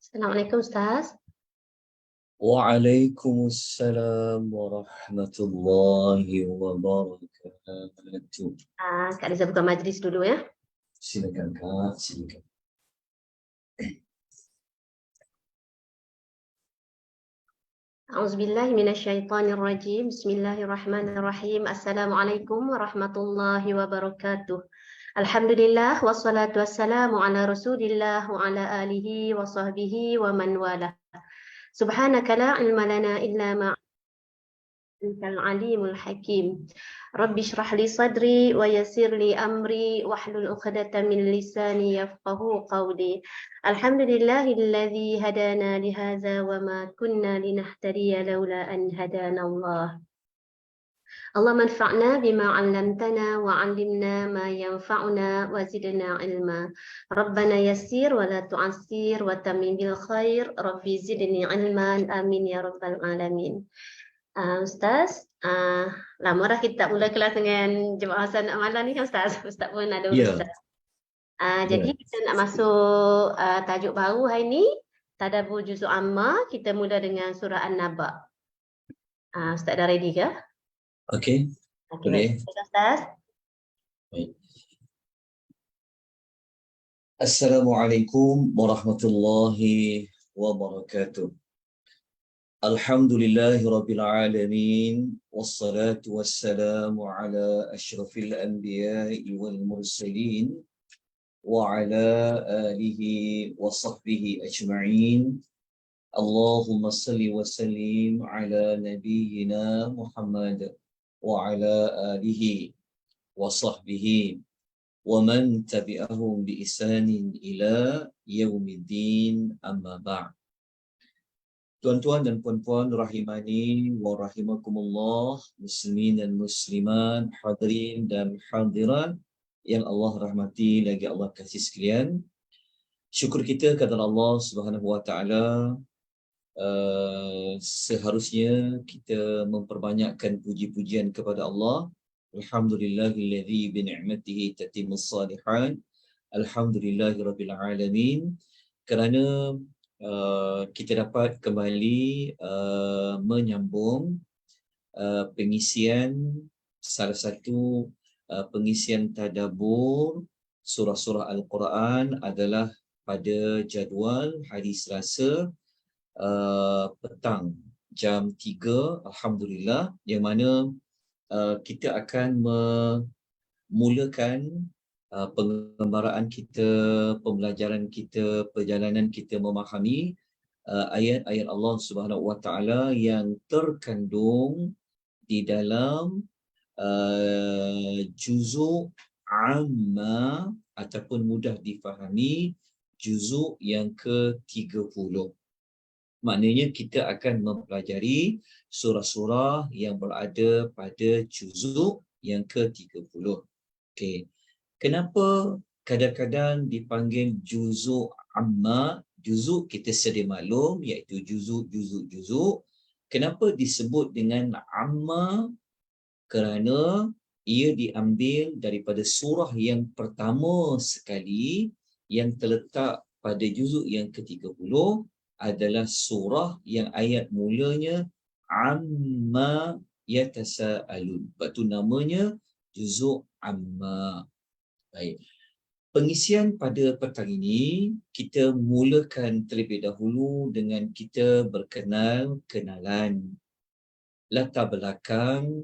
Assalamualaikum Ustaz. Waalaikumsalam warahmatullahi wabarakatuh. Kak Liza buka majlis dulu ya. Silakan Kak, silakan. A'udzubillahi minasyaitonirrajim. Bismillahirrahmanirrahim. Assalamualaikum warahmatullahi wabarakatuh. Alhamdulillah wassalatu wassalamu ala Rasulillah wa ala alihi wa sahbihi wa man wala. Subhanaka la ilma lana illa ma Antal alimul hakim. Rabbi shrah li sadri wa yassir li amri wahlul 'uqdatam min lisani yafqahu qawli. Alhamdulillahilladzi hadana li hadza wa ma kunna linahtadiya laula an hadana Allah. Allahumma anfa'na bima 'allamtana wa 'allimna ma yanfa'una wa zidna ilma. Rabbana yassir wa la tu'assir wa tammim bil khair. Rabbi zidni ilman. Amin ya rabbal alamin. Ustaz, lama dah kita tak mula kelas dengan jemaah Hasan Amalan ni kan Ustaz? Ustaz pun ada urusan. Jadi kita nak masuk tajuk baru hari ni, Tadabbur Juzuk Amma. Kita mula dengan surah An-Naba. Ustaz dah ready ke? Okey. Boleh. Ustaz. Baik. Assalamualaikum warahmatullahi wabarakatuh. Alhamdulillahi rabbil alamin, wassalatu wassalamu ala asyrafil anbiya'i wal mursalin wa ala alihi wa sahbihi ajma'in. Allahumma salli wa sallim ala nabiyyina Muhammad wa ala alihi wa sahbihi wa man tabi'ahum bi ihsanin ila yaumiddin, amma ba'd. Tuan-tuan dan puan-puan rahimani wa rahimakumullah, muslimin dan muslimat, hadirin dan hadirat yang Allah rahmati lagi Allah kasih sekalian. Syukur kita kepada Allah Subhanahu wa taala. Seharusnya kita memperbanyakkan puji-pujian kepada Allah. Alhamdulillahilladzi bi ni'matihi tatimmus shalihat. Alhamdulillahirabbil alamin. Kerana kita dapat kembali menyambung pengisian salah satu pengisian tadabbur surah-surah Al-Quran adalah pada jadual hari Selasa petang jam 3, alhamdulillah, yang mana kita akan memulakan pengembaraan kita, pembelajaran kita, perjalanan kita memahami ayat-ayat Allah Subhanahu wa taala yang terkandung di dalam juzuk amma ataupun mudah difahami juzuk yang ke-30. Maknanya kita akan mempelajari surah-surah yang berada pada juzuk yang ke-30. Okey. Kenapa kadang-kadang dipanggil juzuk amma? Juzuk kita sedia maklum iaitu juzuk. Kenapa disebut dengan amma? Kerana ia diambil daripada surah yang pertama sekali yang terletak pada juzuk yang ke-30 adalah surah yang ayat mulanya amma yatasaalun. Sebab tu namanya juzuk amma. Baik. Pengisian pada petang ini kita mulakan terlebih dahulu dengan kita kenalan latar belakang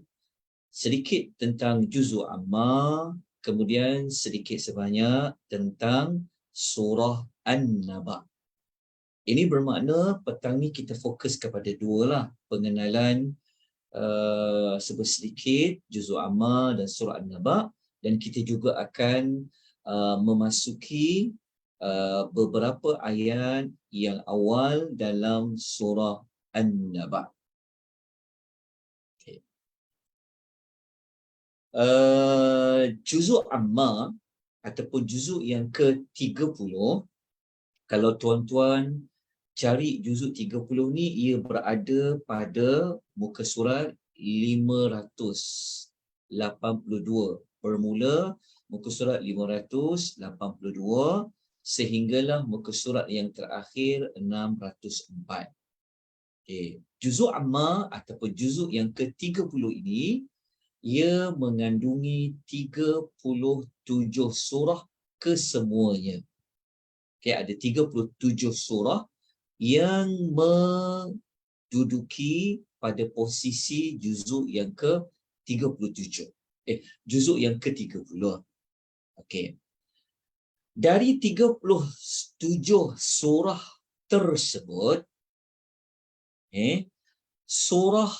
sedikit tentang juzuk amma, kemudian sedikit sebanyak tentang surah An-Naba. Ini bermakna petang ni kita fokus kepada dua lah, pengenalan sedikit juzuk amma dan surah An-Naba, dan kita juga akan memasuki beberapa ayat yang awal dalam surah An-Naba. Okay. Juzuk amma ataupun juzuk yang ke-30, kalau tuan-tuan cari juzuk 30 ni, ia berada pada muka surat 582. Bermula muka surat 582 sehinggalah muka surat yang terakhir 604. Juzuk Amma ataupun juzuk yang ke-30 ini, ia mengandungi 37 surah kesemuanya. Ada 37 surah yang menduduki pada posisi juzuk yang ke-37. Juzuk yang ke-30. Dari 37 surah tersebut, surah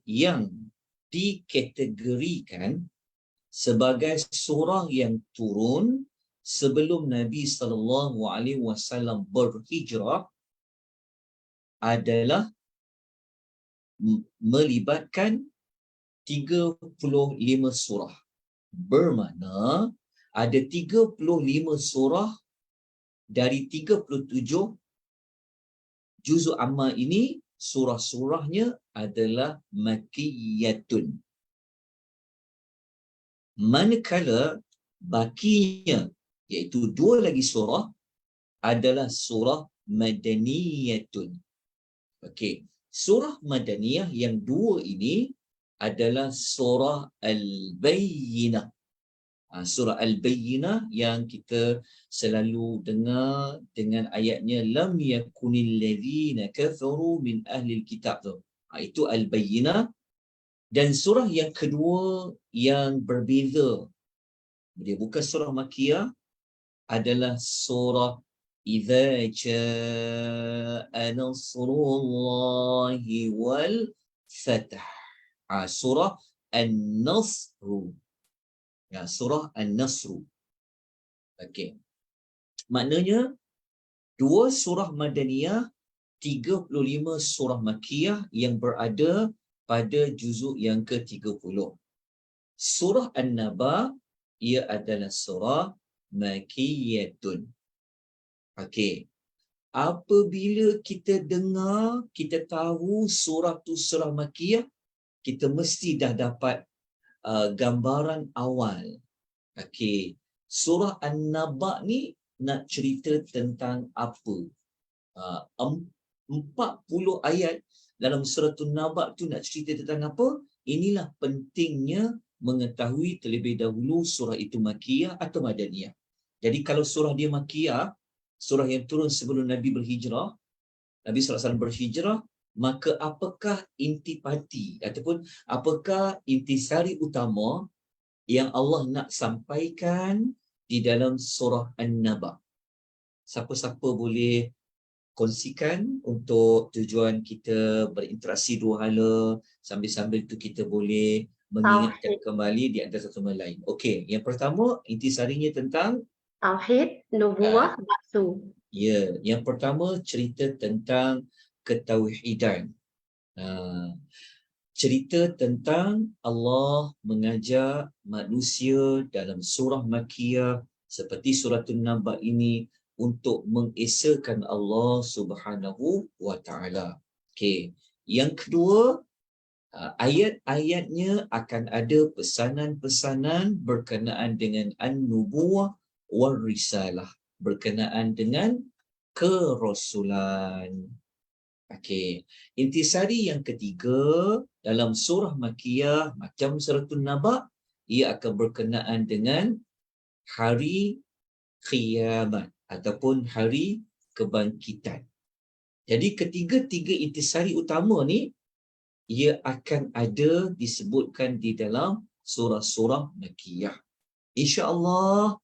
yang dikategorikan sebagai surah yang turun sebelum Nabi SAW berhijrah adalah melibatkan 35 surah. Bermakna ada 35 surah dari 37 juzuk amma ini, surah-surahnya adalah Makkiyatun. Manakala bakinya, iaitu 2 lagi surah, adalah surah Madaniyatun. Surah Madaniyah yang 2 ini adalah surah Al-Bayyinah. Surah Al-Bayyinah yang kita selalu dengar dengan ayatnya lam yakunil ladzina kafaru min ahlil kitab tu. Itu Al-Bayyinah. Dan surah yang kedua yang berbeza, dia bukan surah Makkiyah, adalah surah Idza jaa nasrullahi wal fath. Surah An-Nasr. Surah An-Nasr. Maknanya 2 surah Madaniyah, 35 surah Makkiyah yang berada pada juzuk yang ke-30. Surah An-Naba, ia adalah surah Makkiyatun. Apabila kita dengar, kita tahu surah tu surah Makkiyah, kita mesti dah dapat gambaran awal. Surah An-Naba ni nak cerita tentang apa? 40 ayat dalam surah An-Naba tu nak cerita tentang apa? Inilah pentingnya mengetahui terlebih dahulu surah itu Makkiyah atau Madaniyah. Jadi kalau surah dia Makkiyah, surah yang turun sebelum Nabi berhijrah, Nabi SAW berhijrah, maka apakah intipati ataupun apakah intisari utama yang Allah nak sampaikan di dalam surah An-Naba? Siapa-siapa boleh kongsikan untuk tujuan kita berinteraksi dua hala, sambil-sambil tu kita boleh mengingatkan kembali di antara satu sama lain. Yang pertama, intisarinya tentang Tauhid, nubuwah, ba'su. Yang pertama cerita tentang ketauhidan. Cerita tentang Allah mengajak manusia dalam surah Makkiyah seperti surah An-Naba ini untuk mengesakan Allah Subhanahu wa Ta'ala. Yang kedua, ayat-ayatnya akan ada pesanan-pesanan berkenaan dengan an-nubuwah wal risalah, berkenaan dengan kerasulan. Intisari yang ketiga dalam surah Makkiyah macam surah An-Naba, ia akan berkenaan dengan hari kiamat ataupun hari kebangkitan. Jadi ketiga-tiga intisari utama ni ia akan ada disebutkan di dalam surah-surah Makkiyah. InsyaAllah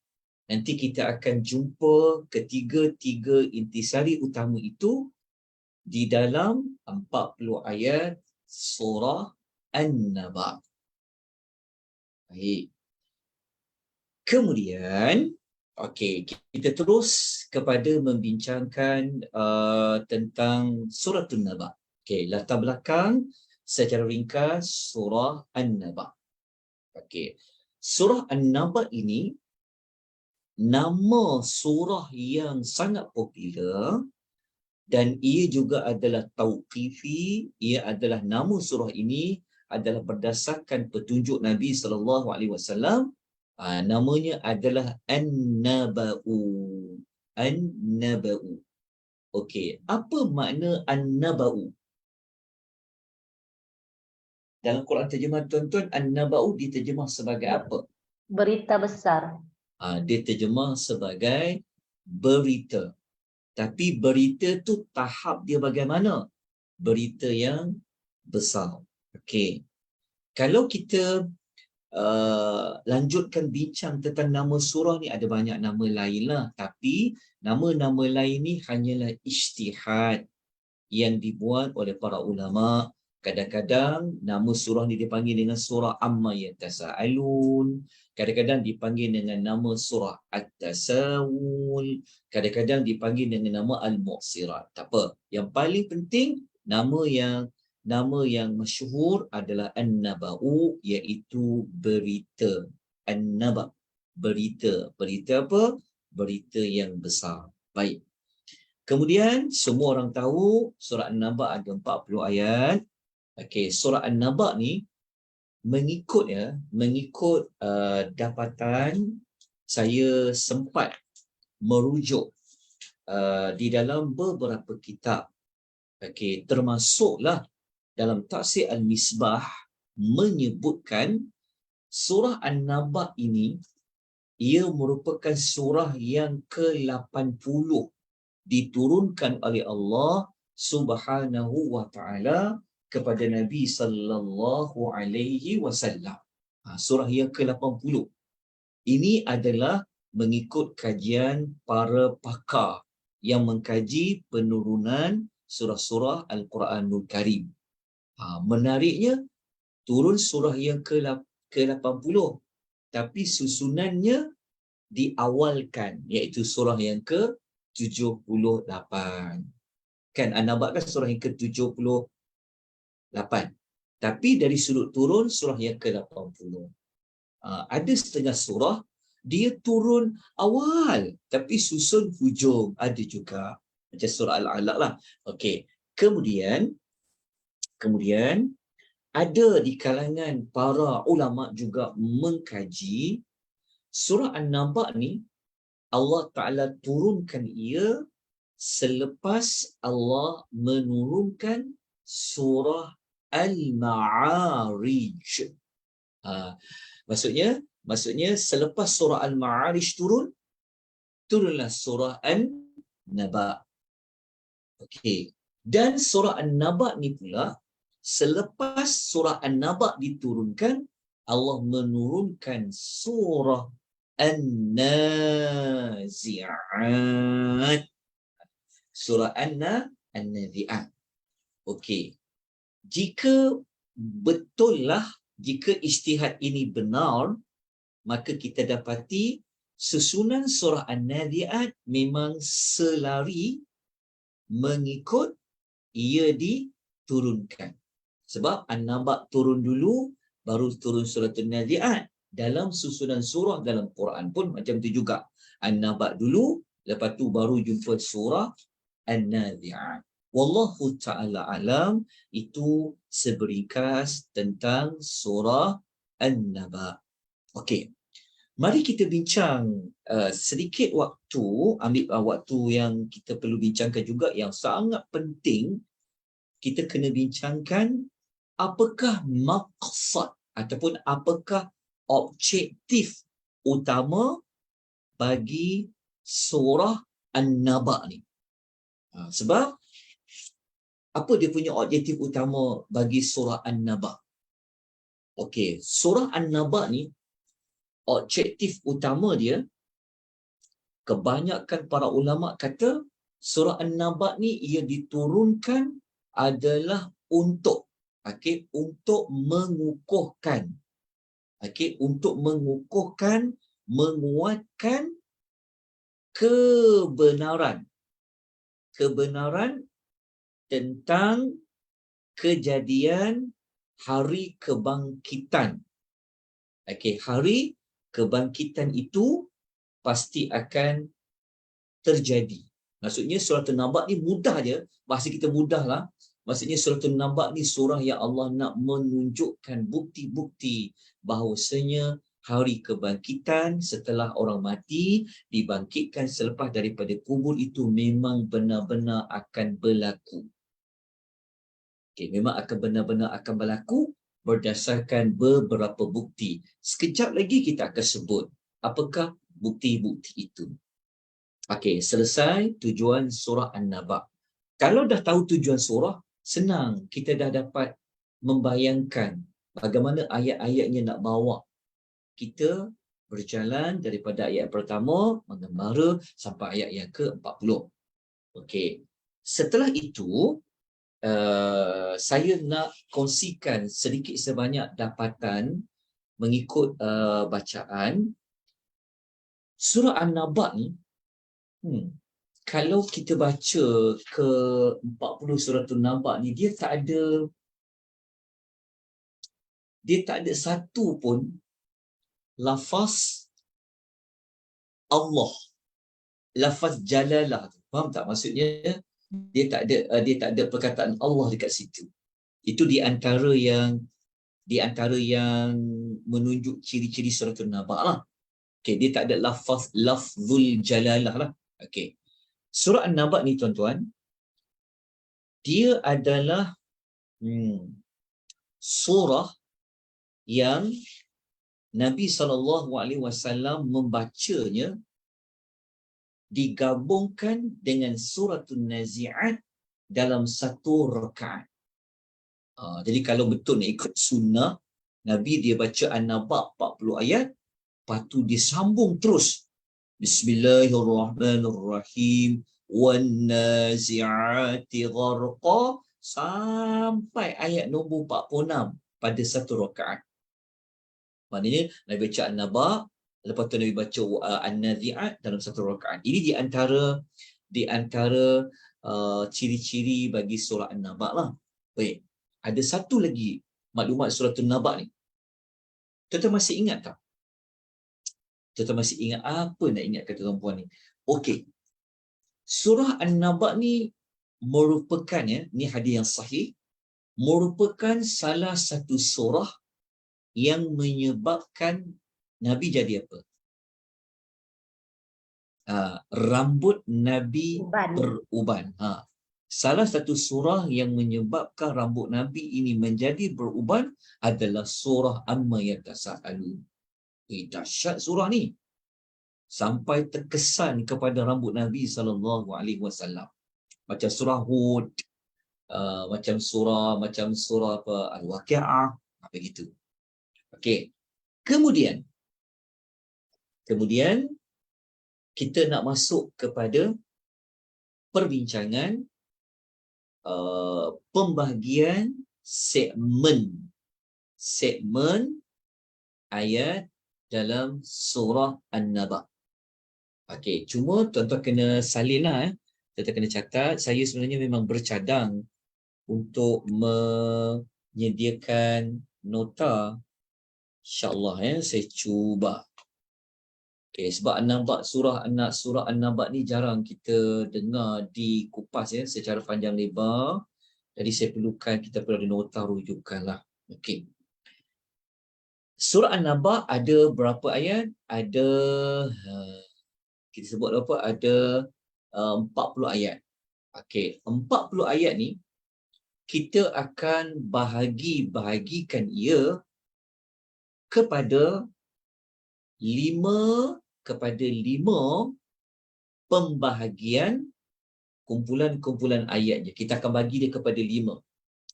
nanti kita akan jumpa ketiga-tiga intisari utama itu di dalam 40 ayat surah An-Naba. Baik. Kemudian, kita terus kepada membincangkan tentang surah An-Naba. Latar belakang secara ringkas surah An-Naba. Surah An-Naba ini nama surah yang sangat popular dan ia juga adalah tauqifi. Ia adalah nama surah ini adalah berdasarkan petunjuk Nabi SAW Namanya adalah An-Naba'u. An-Naba'u. Okey, apa makna An-Naba'u? Dalam Quran terjemahan tuan-tuan, An-Naba'u diterjemah sebagai apa? Berita besar. Dia terjemah sebagai berita. Tapi berita tu tahap dia bagaimana? Berita yang besar. Okey. Kalau kita lanjutkan bincang tentang nama surah ni, ada banyak nama lain lah. Tapi nama-nama lain ni hanyalah ijtihad yang dibuat oleh para ulama. Kadang-kadang nama surah ni dipanggil dengan surah Amma Yatasa'alun. Kadang-kadang dipanggil dengan nama surah At-Tasawul. Kadang-kadang dipanggil dengan nama Al-Mu'sirat. Tak apa. Yang paling penting, nama yang masyhur adalah An-Naba'u, iaitu berita. An-Naba', berita. Berita apa? Berita yang besar. Baik. Kemudian semua orang tahu surah An-Naba' ada 40 ayat. Okey, surah An-Naba' ni mengikut dapatan saya sempat merujuk di dalam beberapa kitab. Okey, termasuklah dalam Tafsir Al-Misbah menyebutkan surah An-Naba' ini ia merupakan surah yang ke-80 diturunkan oleh Allah Subhanahu wa taala kepada Nabi sallallahu alaihi wasallam. Surah yang ke-80. Ini adalah mengikut kajian para pakar yang mengkaji penurunan surah-surah Al-Quranul Karim. Menariknya, turun surah yang ke-80, tapi susunannya diawalkan, iaitu surah yang ke-78. Kan An-Naba' kan surah yang ke-78. Tapi dari sudut turun surah yang ke-80. Ada setengah surah dia turun awal tapi susun hujung, ada juga. Macam surah Al-Alaq lah. Okey. Kemudian ada di kalangan para ulama juga mengkaji surah An-Naba' ni Allah Ta'ala turunkan ia selepas Allah menurunkan surah Al-Ma'arij. Maksudnya selepas surah Al-Ma'arij turunlah surah An-Naba'. Okey. Dan surah An-Naba' ni pula selepas surah An-Naba' diturunkan, Allah menurunkan surah An-Nazi'at. Surah An-Nazi'at. Okey. Jika ijtihad ini benar, maka kita dapati susunan surah An-Nazi'at memang selari mengikut ia diturunkan. Sebab An-Naba' turun dulu, baru turun surah An-Nazi'at. Dalam susunan surah dalam Quran pun macam tu juga. An-Naba' dulu, lepas tu baru jumpa surah An-Nazi'at. Wallahu ta'ala alam. Itu seberingkas tentang surah An-Naba'. Okey. Mari kita bincang sedikit waktu, ambil waktu yang kita perlu bincangkan juga yang sangat penting. Kita kena bincangkan apakah maqsad ataupun apakah objektif utama bagi surah An-Naba' ni. Sebab apa dia punya objektif utama bagi surah An-Naba'? Okey, surah An-Naba' ni objektif utama dia, kebanyakan para ulama kata surah An-Naba' ni ia diturunkan adalah untuk mengukuhkan, menguatkan kebenaran tentang kejadian hari kebangkitan. Hari kebangkitan itu pasti akan terjadi. Maksudnya surah An-Naba' ni mudah je, bahasa kita mudah lah. Maksudnya surah An-Naba' ni surah yang Allah nak menunjukkan bukti-bukti bahawasanya hari kebangkitan setelah orang mati dibangkitkan selepas daripada kubur itu memang benar-benar akan berlaku. Okay, memang akan benar-benar akan berlaku berdasarkan beberapa bukti. Sekejap lagi kita akan sebut apakah bukti-bukti itu. Okey, selesai tujuan surah An-Naba. Kalau dah tahu tujuan surah, senang kita dah dapat membayangkan bagaimana ayat-ayatnya nak bawa kita berjalan daripada ayat pertama mengembara sampai ayat yang ke-40. Okey. Setelah itu, saya nak kongsikan sedikit sebanyak dapatan mengikut bacaan surah An-Naba ni. Kalau kita baca ke 40 surah An-Naba ni, dia tak ada satu pun lafaz Allah, lafaz jalalah. Faham tak maksudnya? Dia tak ada perkataan Allah dekat situ. Itu di antara yang menunjuk ciri-ciri surah An-Naba lah. Okey, dia tak ada lafzul jalalah lah. Okey. Surah An-Naba ni tuan-tuan, dia adalah surah yang Nabi SAW membacanya digabungkan dengan suratul Nazi'at dalam satu rakaat. Jadi kalau betul nak ikut sunnah, Nabi dia baca An-Naba 40 ayat, lepas tu disambung terus. Bismillahirrahmanirrahim. Wan-nazi'ati gharqa sampai ayat nombor 46 pada satu rakaat. Maknanya Nabi baca An-Naba, lepas tu Nabi baca An-Nazi'at dalam satu rakaat. Ini di antara ciri-ciri bagi surah An-Naba lah. Baik. Ada satu lagi maklumat surah An-Naba ni. Tuan-tuan masih ingat tak? Tuan-tuan masih ingat apa nak ingatkan tuan-tuan ni? Okey. Surah An-Naba ni merupakan, ni hadis yang sahih, merupakan salah satu surah yang menyebabkan Nabi jadi apa? Rambut Nabi beruban. Salah satu surah yang menyebabkan rambut Nabi ini menjadi beruban adalah surah Amma Yatasa'alun. Dahsyat surah ni. Sampai terkesan kepada rambut Nabi SAW. Macam surah Hud, macam surah apa Al-Waqi'ah, apa gitu. Okey. Kemudian kita nak masuk kepada perbincangan pembahagian segmen ayat dalam surah An-Naba. Okey, cuma tuan-tuan kena salinlah. Tuan-tuan kena catat, saya sebenarnya memang bercadang untuk menyediakan nota. InsyaAllah saya cuba. Okey, sebab surah An-Naba ni jarang kita dengar dikupas secara panjang lebar. Jadi saya perlukan, kita perlu ada nota rujukan lah. Okey. Surah An-Naba ada berapa ayat? Ada kita sebut apa? Ada 40 ayat. Okey, 40 ayat ni kita akan bahagikan ia kepada 5 pembahagian kumpulan-kumpulan ayatnya. Kita akan bagi dia kepada 5.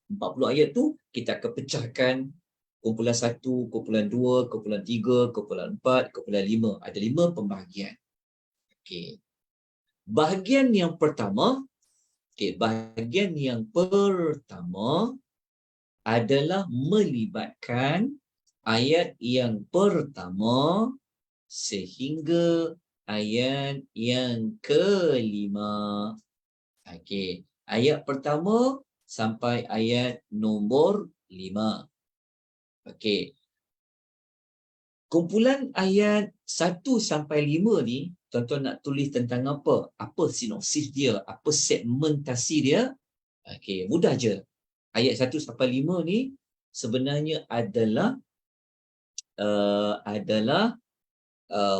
40 ayat tu kita akan pecahkan kumpulan 1, kumpulan 2, kumpulan 3, kumpulan 4, kumpulan 5. Ada 5 pembahagian. Okey. Bahagian yang pertama adalah melibatkan ayat yang pertama sehingga ayat yang ke-5. Okey, ayat pertama sampai ayat nombor 5. Okey. Kumpulan ayat 1 sampai 5 ni, tuan-tuan nak tulis tentang apa? Apa sinopsis dia? Apa segmentasi dia? Okey, mudah je. Ayat 1 sampai 5 ni sebenarnya adalah adalah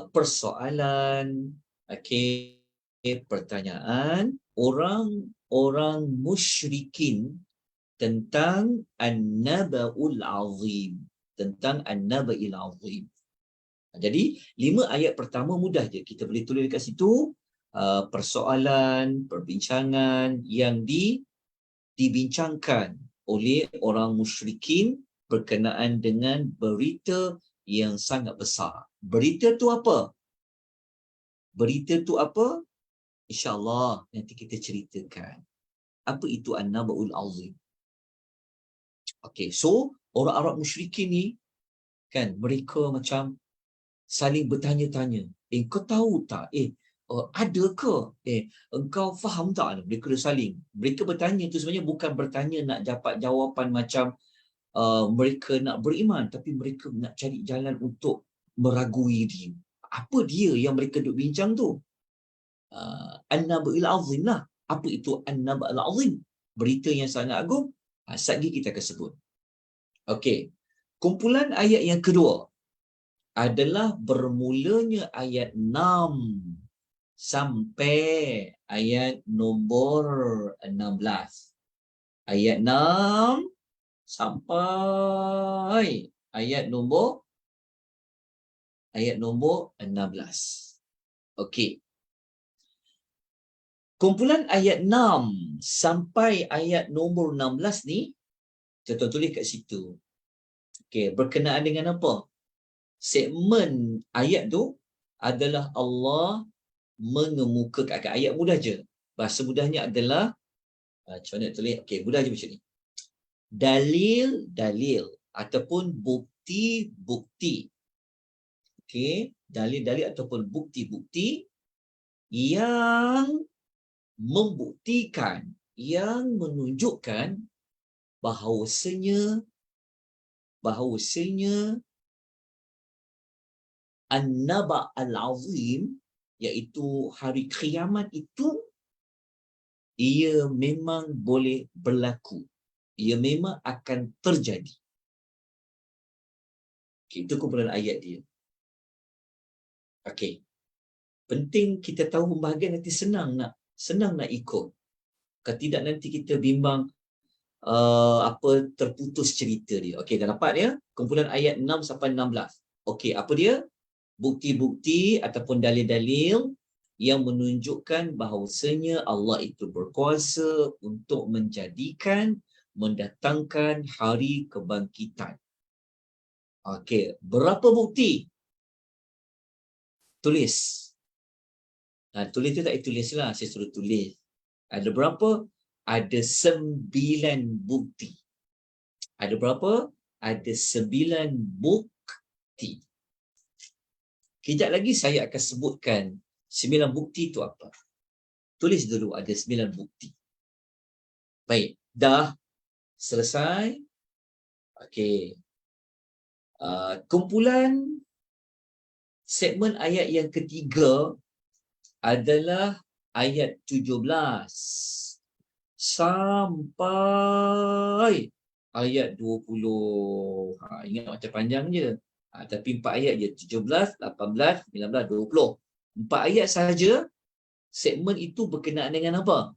persoalan, okey, pertanyaan orang-orang musyrikin tentang An-Naba'ul Azim, tentang An-Naba'il Azim. Jadi 5 ayat pertama mudah je, kita boleh tulis dekat situ persoalan, perbincangan yang dibincangkan oleh orang musyrikin berkenaan dengan berita yang sangat besar. Berita tu apa? Berita tu apa? InsyaAllah nanti kita ceritakan. Apa itu An-Naba'ul Azim? Okey, so orang Arab musyrikin ni kan, mereka macam saling bertanya-tanya. Kau tahu tak? Ada ke? Engkau faham tak? Mereka saling. Mereka bertanya tu sebenarnya bukan bertanya nak dapat jawapan macam mereka nak beriman, tapi mereka nak cari jalan untuk meragui dia. Apa dia yang mereka duk bincang tu? An-Naba'il Azim lah. Apa itu An-Naba'il Azim? Berita yang sangat agung. Sekejap lagi kita akan sebut. Okey. Kumpulan ayat yang kedua adalah bermulanya ayat 6 sampai ayat nombor 16. Ayat 6 sampai ayat nombor 16. Okey. Kumpulan ayat 6 sampai ayat nombor 16 ni, kita tulis kat situ. Okey, berkenaan dengan apa? Segmen ayat tu adalah Allah mengemukakan, ayat mudah je. Bahasa mudahnya adalah macam mana nak tulis? Okey, mudah je macam ni. Dalil-dalil ataupun bukti-bukti. Okey, dalil-dalil ataupun bukti-bukti yang membuktikan, yang menunjukkan bahawasanya An-Naba' Al-Azim, iaitu hari kiamat itu, ia memang boleh berlaku. Ia memang akan terjadi. Okay, itu kumpulan ayat dia. Okey. Penting kita tahu pembahagian, nanti senang nak ikut. Kalau tidak nanti kita bimbang terputus cerita dia. Okey, dah dapat ya? Kumpulan ayat 6 sampai 16. Okey, apa dia? Bukti-bukti ataupun dalil-dalil yang menunjukkan bahawasanya Allah itu berkuasa untuk mendatangkan hari kebangkitan. Okey, berapa bukti? Tulis. Tulis tu tak tulislah, saya suruh tulis. Ada berapa? Ada 9 bukti. Ada berapa? Ada 9 bukti. Kejap lagi saya akan sebutkan 9 bukti itu apa. Tulis dulu ada 9 bukti. Baik, dah selesai. Okey. Kumpulan segmen ayat yang ketiga adalah ayat 17 sampai ayat 20. Ingat macam panjang je. Tapi 4 ayat je. 17, 18, 19, 20. 4 ayat sahaja. Segmen itu berkenaan dengan apa?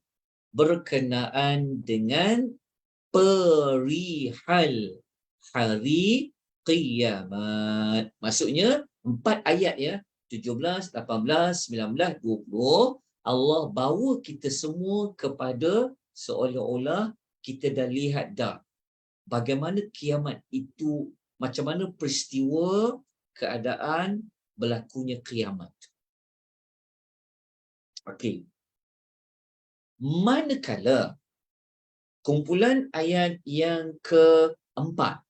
Berkenaan dengan perihal hari kiamat. Maksudnya 4 ayat ya. 17, 18, 19, 20. Allah bawa kita semua kepada seolah-olah kita dah lihat dah bagaimana kiamat itu, macam mana peristiwa keadaan berlakunya kiamat. Okey. Manakala kumpulan ayat yang keempat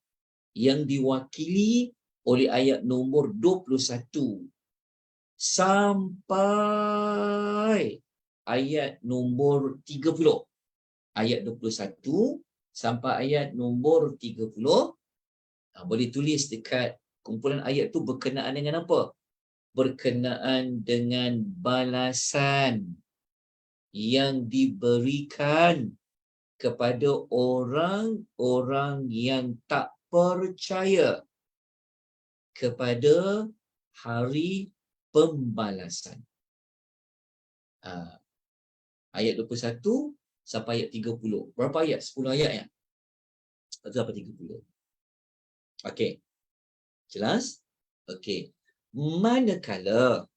yang diwakili oleh ayat nombor 21 sampai ayat nombor 30. Ayat 21 sampai ayat nombor 30. Boleh tulis dekat kumpulan ayat tu berkenaan dengan apa? Berkenaan dengan balasan yang diberikan kepada orang-orang yang tak percaya kepada hari pembalasan. Ayat 21 sampai ayat 30. Berapa ayat? 10 ayat ya? Atau sampai 30. Okey. Jelas? Okey. Manakala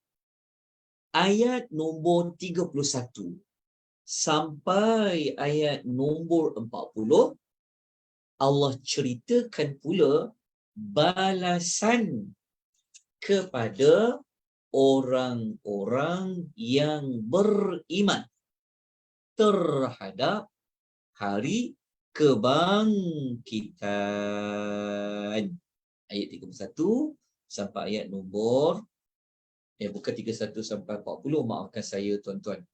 ayat nombor 31 sampai ayat nombor 40, Allah ceritakan pula balasan kepada orang-orang yang beriman terhadap hari kebangkitan. Ayat 31 sampai ayat nombor bukan 31 sampai 40, maafkan saya tuan-tuan.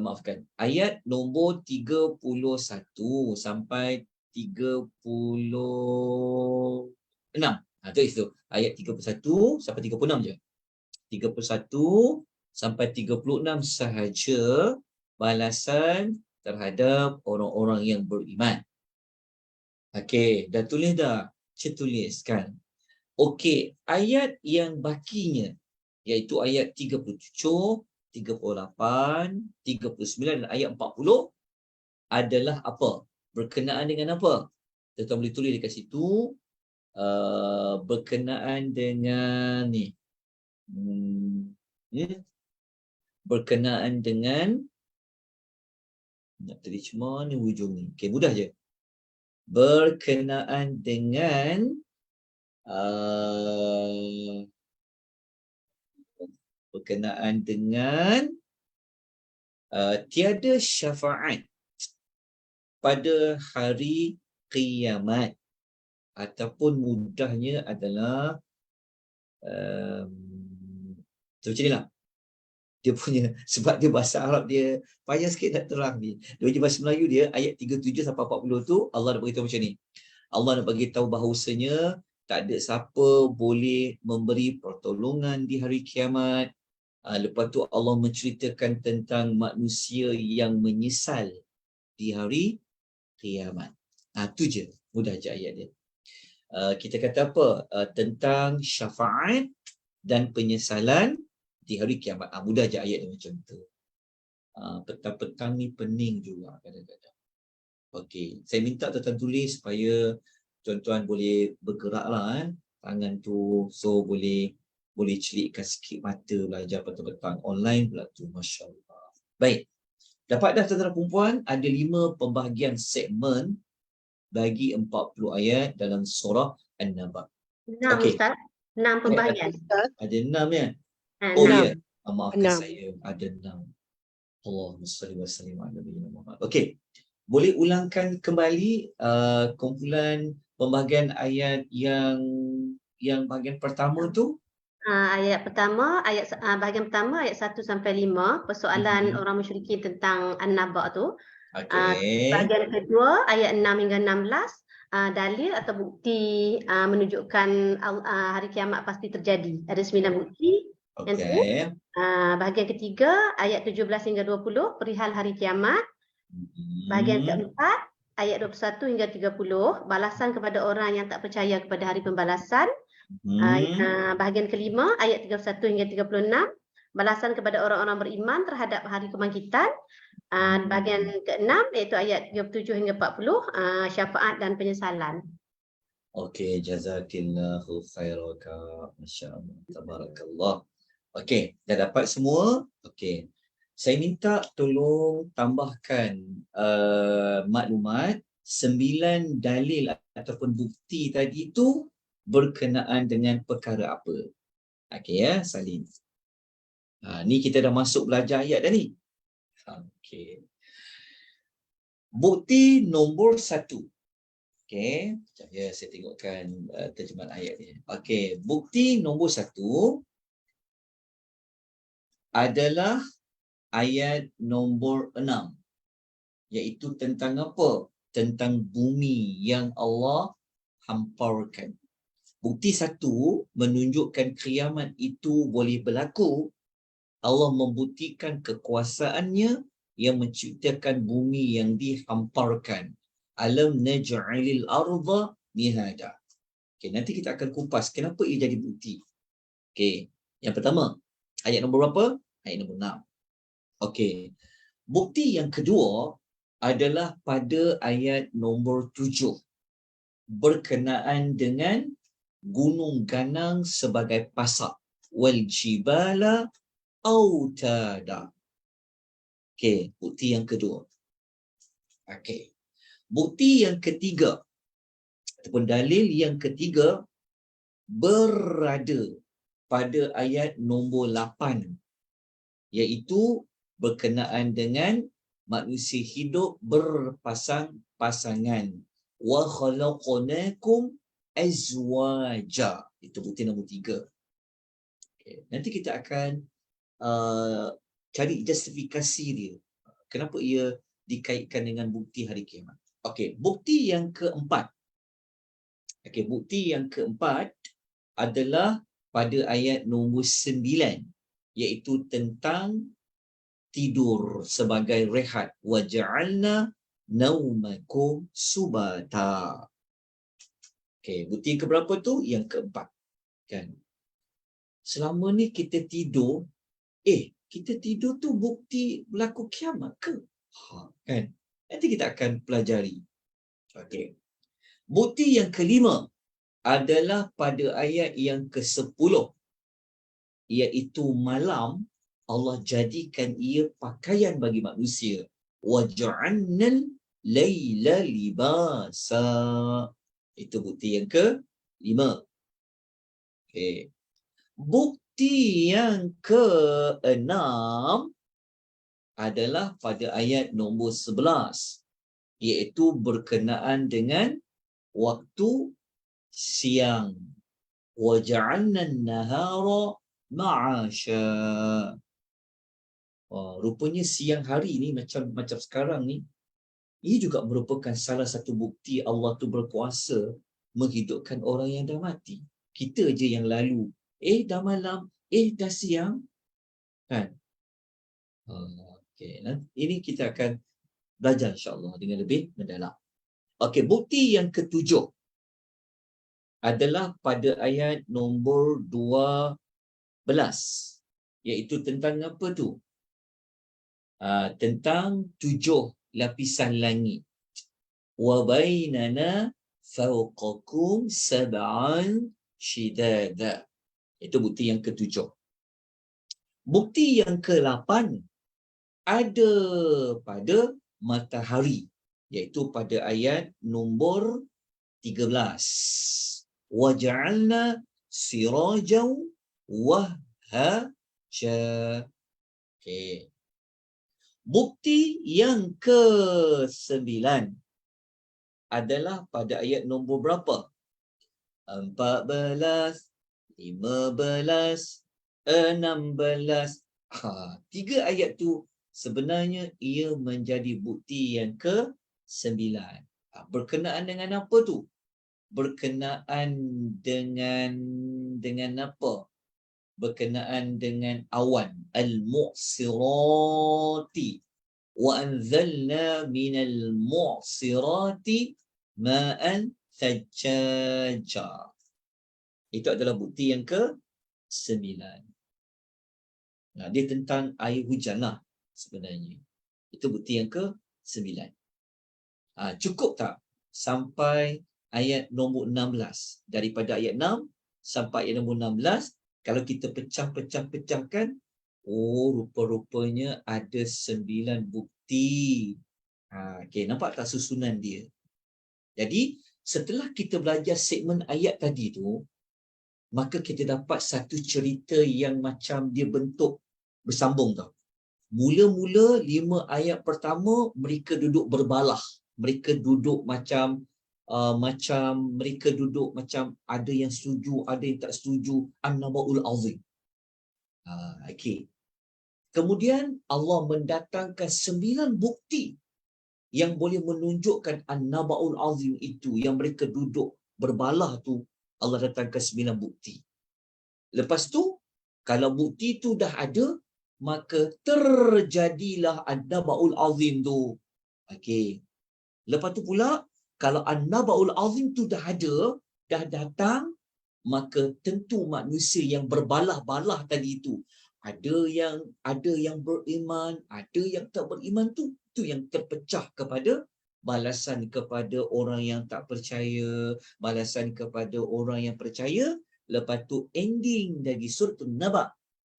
Maafkan. Ayat nombor 31 sampai 36. Itu. Ayat 31 sampai 36 je. 31 sampai 36 sahaja balasan terhadap orang-orang yang beriman. Okey, dah tulis dah? Saya tuliskan. Okey, ayat yang bakinya iaitu ayat 37, 38, 39 dan ayat 40 adalah apa? Berkenaan dengan apa? Tuan boleh tulis dekat situ. Berkenaan dengan ni. Berkenaan dengan, nak terjemah ni hujung ni. Okey, mudah je. Berkenaan dengan tiada syafaat pada hari kiamat, ataupun mudahnya adalah macam ni lah. Dia punya, sebab dia bahasa Arab dia payah sikit nak terang ni. Dia punya bahasa Melayu dia ayat 37 sampai 40 tu Allah nak beritahu macam ni. Allah nak bagi tahu bahawasanya tak ada siapa boleh memberi pertolongan di hari kiamat. Lepas tu Allah menceritakan tentang manusia yang menyesal di hari kiamat. Tu je, mudah je ayat dia. Kita kata apa? Tentang syafaat dan penyesalan di hari kiamat. Mudah je ayat dia macam tu. Petang-petang ni pening juga kadang-kadang. Okey, saya minta tuan-tuan tulis supaya tuan-tuan boleh bergeraklah tangan tu, so boleh celikkan sikit mata belajar petang-petang online pula tu, masya-Allah. Baik. Dapat dah tuan-tuan dan puan, ada 5 pembahagian segmen bagi 40 ayat dalam surah An-Naba. 6 Okey. Ustaz. 6 pembahagian. Ada 6 ya? 6. Oh ya, maafkan 6. saya, ada 6. Allahumma salli wa sallim ala nabiyyina Muhammad. Okey. Boleh ulangkan kembali kumpulan pembahagian ayat yang bahagian pertama tu? Ayat pertama, bahagian pertama ayat 1 sampai 5, persoalan orang musyrikin tentang An-Naba tu. Okey. Bahagian kedua ayat 6 hingga 16, dalil atau bukti menunjukkan hari kiamat pasti terjadi. Ada 9 bukti. Yang tu. Bahagian ketiga ayat 17 hingga 20, perihal hari kiamat. Bahagian keempat ayat 21 hingga 30, balasan kepada orang yang tak percaya kepada hari pembalasan. Bahagian kelima ayat 31 hingga 36, balasan kepada orang-orang beriman terhadap hari kebangkitan. Bahagian keenam iaitu ayat 37 hingga 40, syafaat dan penyesalan. Okey, jazakillahu khairaka. Masya-Allah, tabarakallah. Okey, dah dapat semua? Okey. Saya minta tolong tambahkan maklumat 9 dalil ataupun bukti tadi tu berkenaan dengan perkara apa. Okey ya, salin. Ni kita dah masuk belajar ayat dah ni. Okey. Bukti nombor 1. Okey, ya, saya tengokkan terjemahan ayat ni. Okey, bukti nombor 1 adalah ayat nombor 6, iaitu tentang apa? Tentang bumi yang Allah hamparkan. Bukti 1 menunjukkan kiamat itu boleh berlaku. Allah membuktikan kekuasaannya yang menciptakan bumi yang dihamparkan. Alam naj'alil arda mihada. Okey, nanti kita akan kupas kenapa ia jadi bukti. Okey, yang pertama, ayat nombor berapa? Ayat nombor 6. Okey. Bukti yang kedua adalah pada ayat nombor 7 berkenaan dengan gunung ganang sebagai pasak. Wal jibala autada. Okey, bukti yang kedua. Okey. Bukti yang ketiga ataupun dalil yang ketiga berada pada ayat nombor 8, iaitu berkenaan dengan manusia hidup berpasang-pasangan. Wa khalaqnakum azwaja. Itu bukti nombor 3. Okay. Nanti kita akan cari justifikasi dia. Kenapa ia dikaitkan dengan bukti hari kiamat. Okey, bukti yang keempat. Okey, bukti yang keempat adalah pada ayat nombor 9, iaitu tentang tidur sebagai rehat. Wa ja'alna naumakum subata. Okey, bukti yang keberapa tu? Yang keempat. Kan? Selama ni kita tidur, kita tidur tu bukti berlaku kiamat ke? Kan? Nanti kita akan pelajari. Okey. Bukti yang kelima adalah pada ayat yang ke-10, iaitu malam Allah jadikan ia pakaian bagi manusia. Wa ja'alnal laila libasa. Itu bukti yang ke-5. Okey. Bukti yang ke-6 adalah pada ayat nombor 11, iaitu berkenaan dengan waktu siang. Wa ja'alna an-nahara ma'asha. Rupanya siang hari ni macam sekarang ni, ia juga merupakan salah satu bukti Allah tu berkuasa menghidupkan orang yang dah mati. Kita je yang lalu, dah malam, dah siang. Kan? Okey, ini kita akan belajar insya-Allah dengan lebih mendalam. Okey, bukti yang ketujuh adalah pada ayat nombor 12, iaitu tentang apa tu? Tentang 7 lapisan langit. Wa bainana fawqakum sab'an shidada. Itu bukti yang ketujuh. Bukti yang ke-8 ada pada matahari, iaitu pada ayat nombor 13. Wa ja'alna sirajan wahhaja. Okey. Bukti yang ke-9 adalah pada ayat nombor berapa? 14, 15, 16. 3 ayat tu sebenarnya ia menjadi bukti yang ke-9. Berkenaan dengan apa tu? Berkenaan dengan apa? Berkenaan dengan awan. Al-mu'sirati. Wa anzalna minal mu'sirati ma'an thajjaja. Itu adalah bukti yang ke-9. Dia tentang air hujan lah sebenarnya. Itu bukti yang ke-9. Cukup tak sampai ayat nombor 16? Daripada ayat 6 sampai ayat nombor 16, kalau kita pecahkan, rupa-rupanya ada 9 bukti. Okay, nampak tak susunan dia? Jadi, setelah kita belajar segmen ayat tadi tu, maka kita dapat satu cerita yang macam dia bentuk bersambung tau. Mula-mula 5 ayat pertama mereka duduk berbalah. Mereka duduk macam mereka duduk macam ada yang setuju, ada yang tak setuju. An-Naba'ul Azim. Okey. Kemudian Allah mendatangkan 9 bukti yang boleh menunjukkan An-Naba'ul Azim itu, yang mereka duduk berbalah tu. Allah datangkan 9 bukti. Lepas tu, kalau bukti tu dah ada, maka terjadilah An-Naba'ul Azim tu. Okey. Lepas tu pula, kalau An-Naba'ul Azim tu dah ada, dah datang, maka tentu manusia yang berbalah-balah tadi itu, ada yang beriman, ada yang tak beriman, tu yang terpecah kepada balasan kepada orang yang tak percaya, balasan kepada orang yang percaya. Lepas tu ending dari surah An-Naba,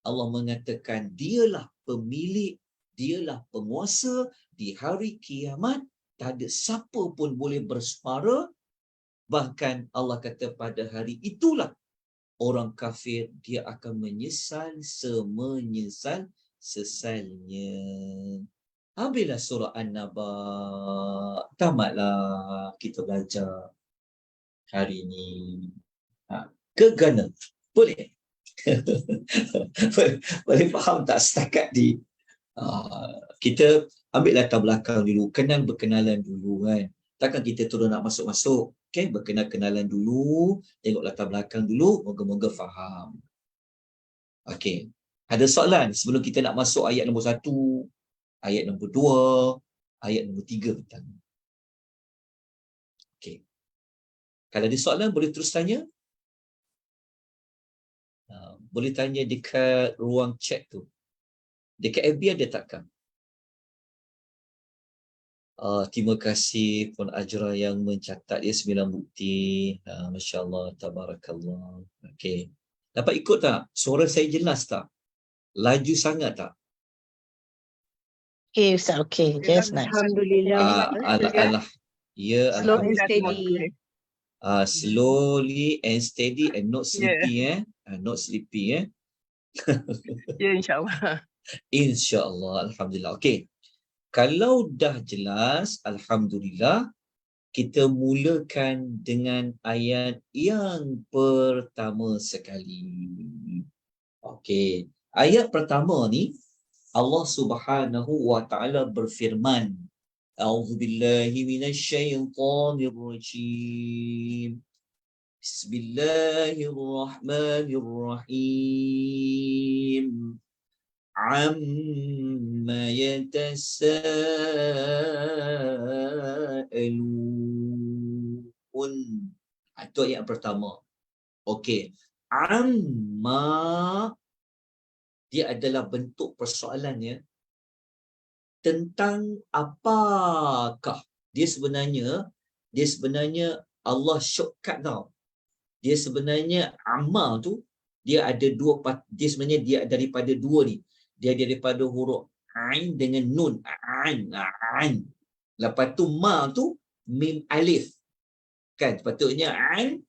Allah mengatakan dialah pemilik, dialah penguasa di hari kiamat, tak ada siapa pun boleh bersuara. Bahkan Allah kata pada hari itulah orang kafir dia akan menyesal semenyesal-sesalnya. Habislah surah An-Naba. Tamatlah kita belajar hari ini. Ke Ghana? Boleh? boleh faham tak setakat di kita ambil latar belakang dulu, berkenalan dulu kan. Takkan kita terus nak masuk-masuk. Okay, berkenalan dulu, tengok latar belakang dulu, moga-moga faham. Okay, ada soalan sebelum kita nak masuk ayat nombor 1, ayat nombor 2, ayat nombor 3 pertama. Okay, kalau ada soalan boleh terus tanya. Boleh tanya dekat ruang chat tu. Dekat FB ada takkan? Terima kasih Puan Ajra yang mencatat dia 9 bukti. Masya Allah, tabarakallah. Okey. Dapat ikut tak? Suara saya jelas tak? Laju sangat tak? Okay, Ustaz. Okay, just nice. Alhamdulillah. Alah. Ya, Slow and alhamdulillah. steady. Slowly and steady and not sleepy. Not sleepy. Ya, insyaAllah. InsyaAllah. Alhamdulillah. Okey. Kalau dah jelas, alhamdulillah, kita mulakan dengan ayat yang pertama sekali. Okey. Ayat pertama ni Allah Subhanahu wa taala berfirman, A'udzubillahi minasyaitonirrajim. Bismillahirrahmanirrahim. Amma yatasaalun. Itu ayat pertama. Okey. Amma dia adalah bentuk persoalannya tentang apakah. Dia sebenarnya Allah shortcut tau. Dia sebenarnya amma tu dia ada dua part. Dia sebenarnya dia daripada dua ni. Dia daripada huruf ain dengan nun. Ain. Lepas tu ma tu mim alif. Kan sepatutnya ain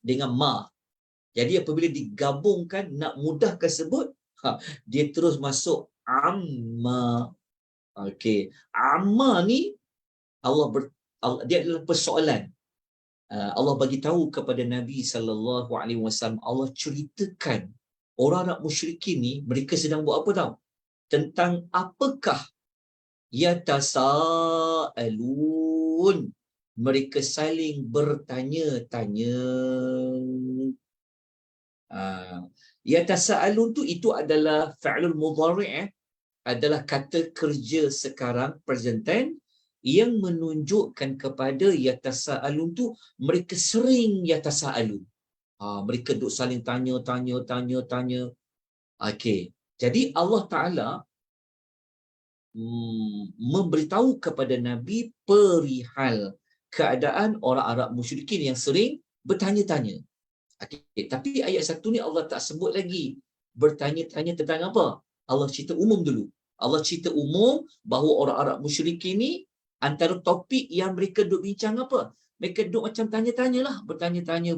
dengan ma. Jadi apabila digabungkan nak mudahkan sebut, dia terus masuk amma. Okey. Amma ni dia adalah persoalan. Allah bagi tahu kepada Nabi SAW, Allah ceritakan orang Arab musyrikin ni mereka sedang buat apa tahu? Tentang apakah yatasaalun, mereka saling bertanya-tanya. Yatasaalun tu itu adalah fa'lul mudhari', adalah kata kerja sekarang present tense yang menunjukkan kepada yatasaalun tu mereka sering yatasaalun. Mereka duk saling tanya. Okey. Jadi Allah Taala memberitahu kepada Nabi perihal keadaan orang Arab musyrikin yang sering bertanya-tanya. Okay. Tapi ayat 1 ni Allah tak sebut lagi bertanya-tanya tentang apa. Allah cerita umum dulu. Allah cerita umum bahawa orang Arab musyrikin ni antara topik yang mereka duk bincang apa? Mereka duk macam tanya-tanyalah, bertanya-tanya.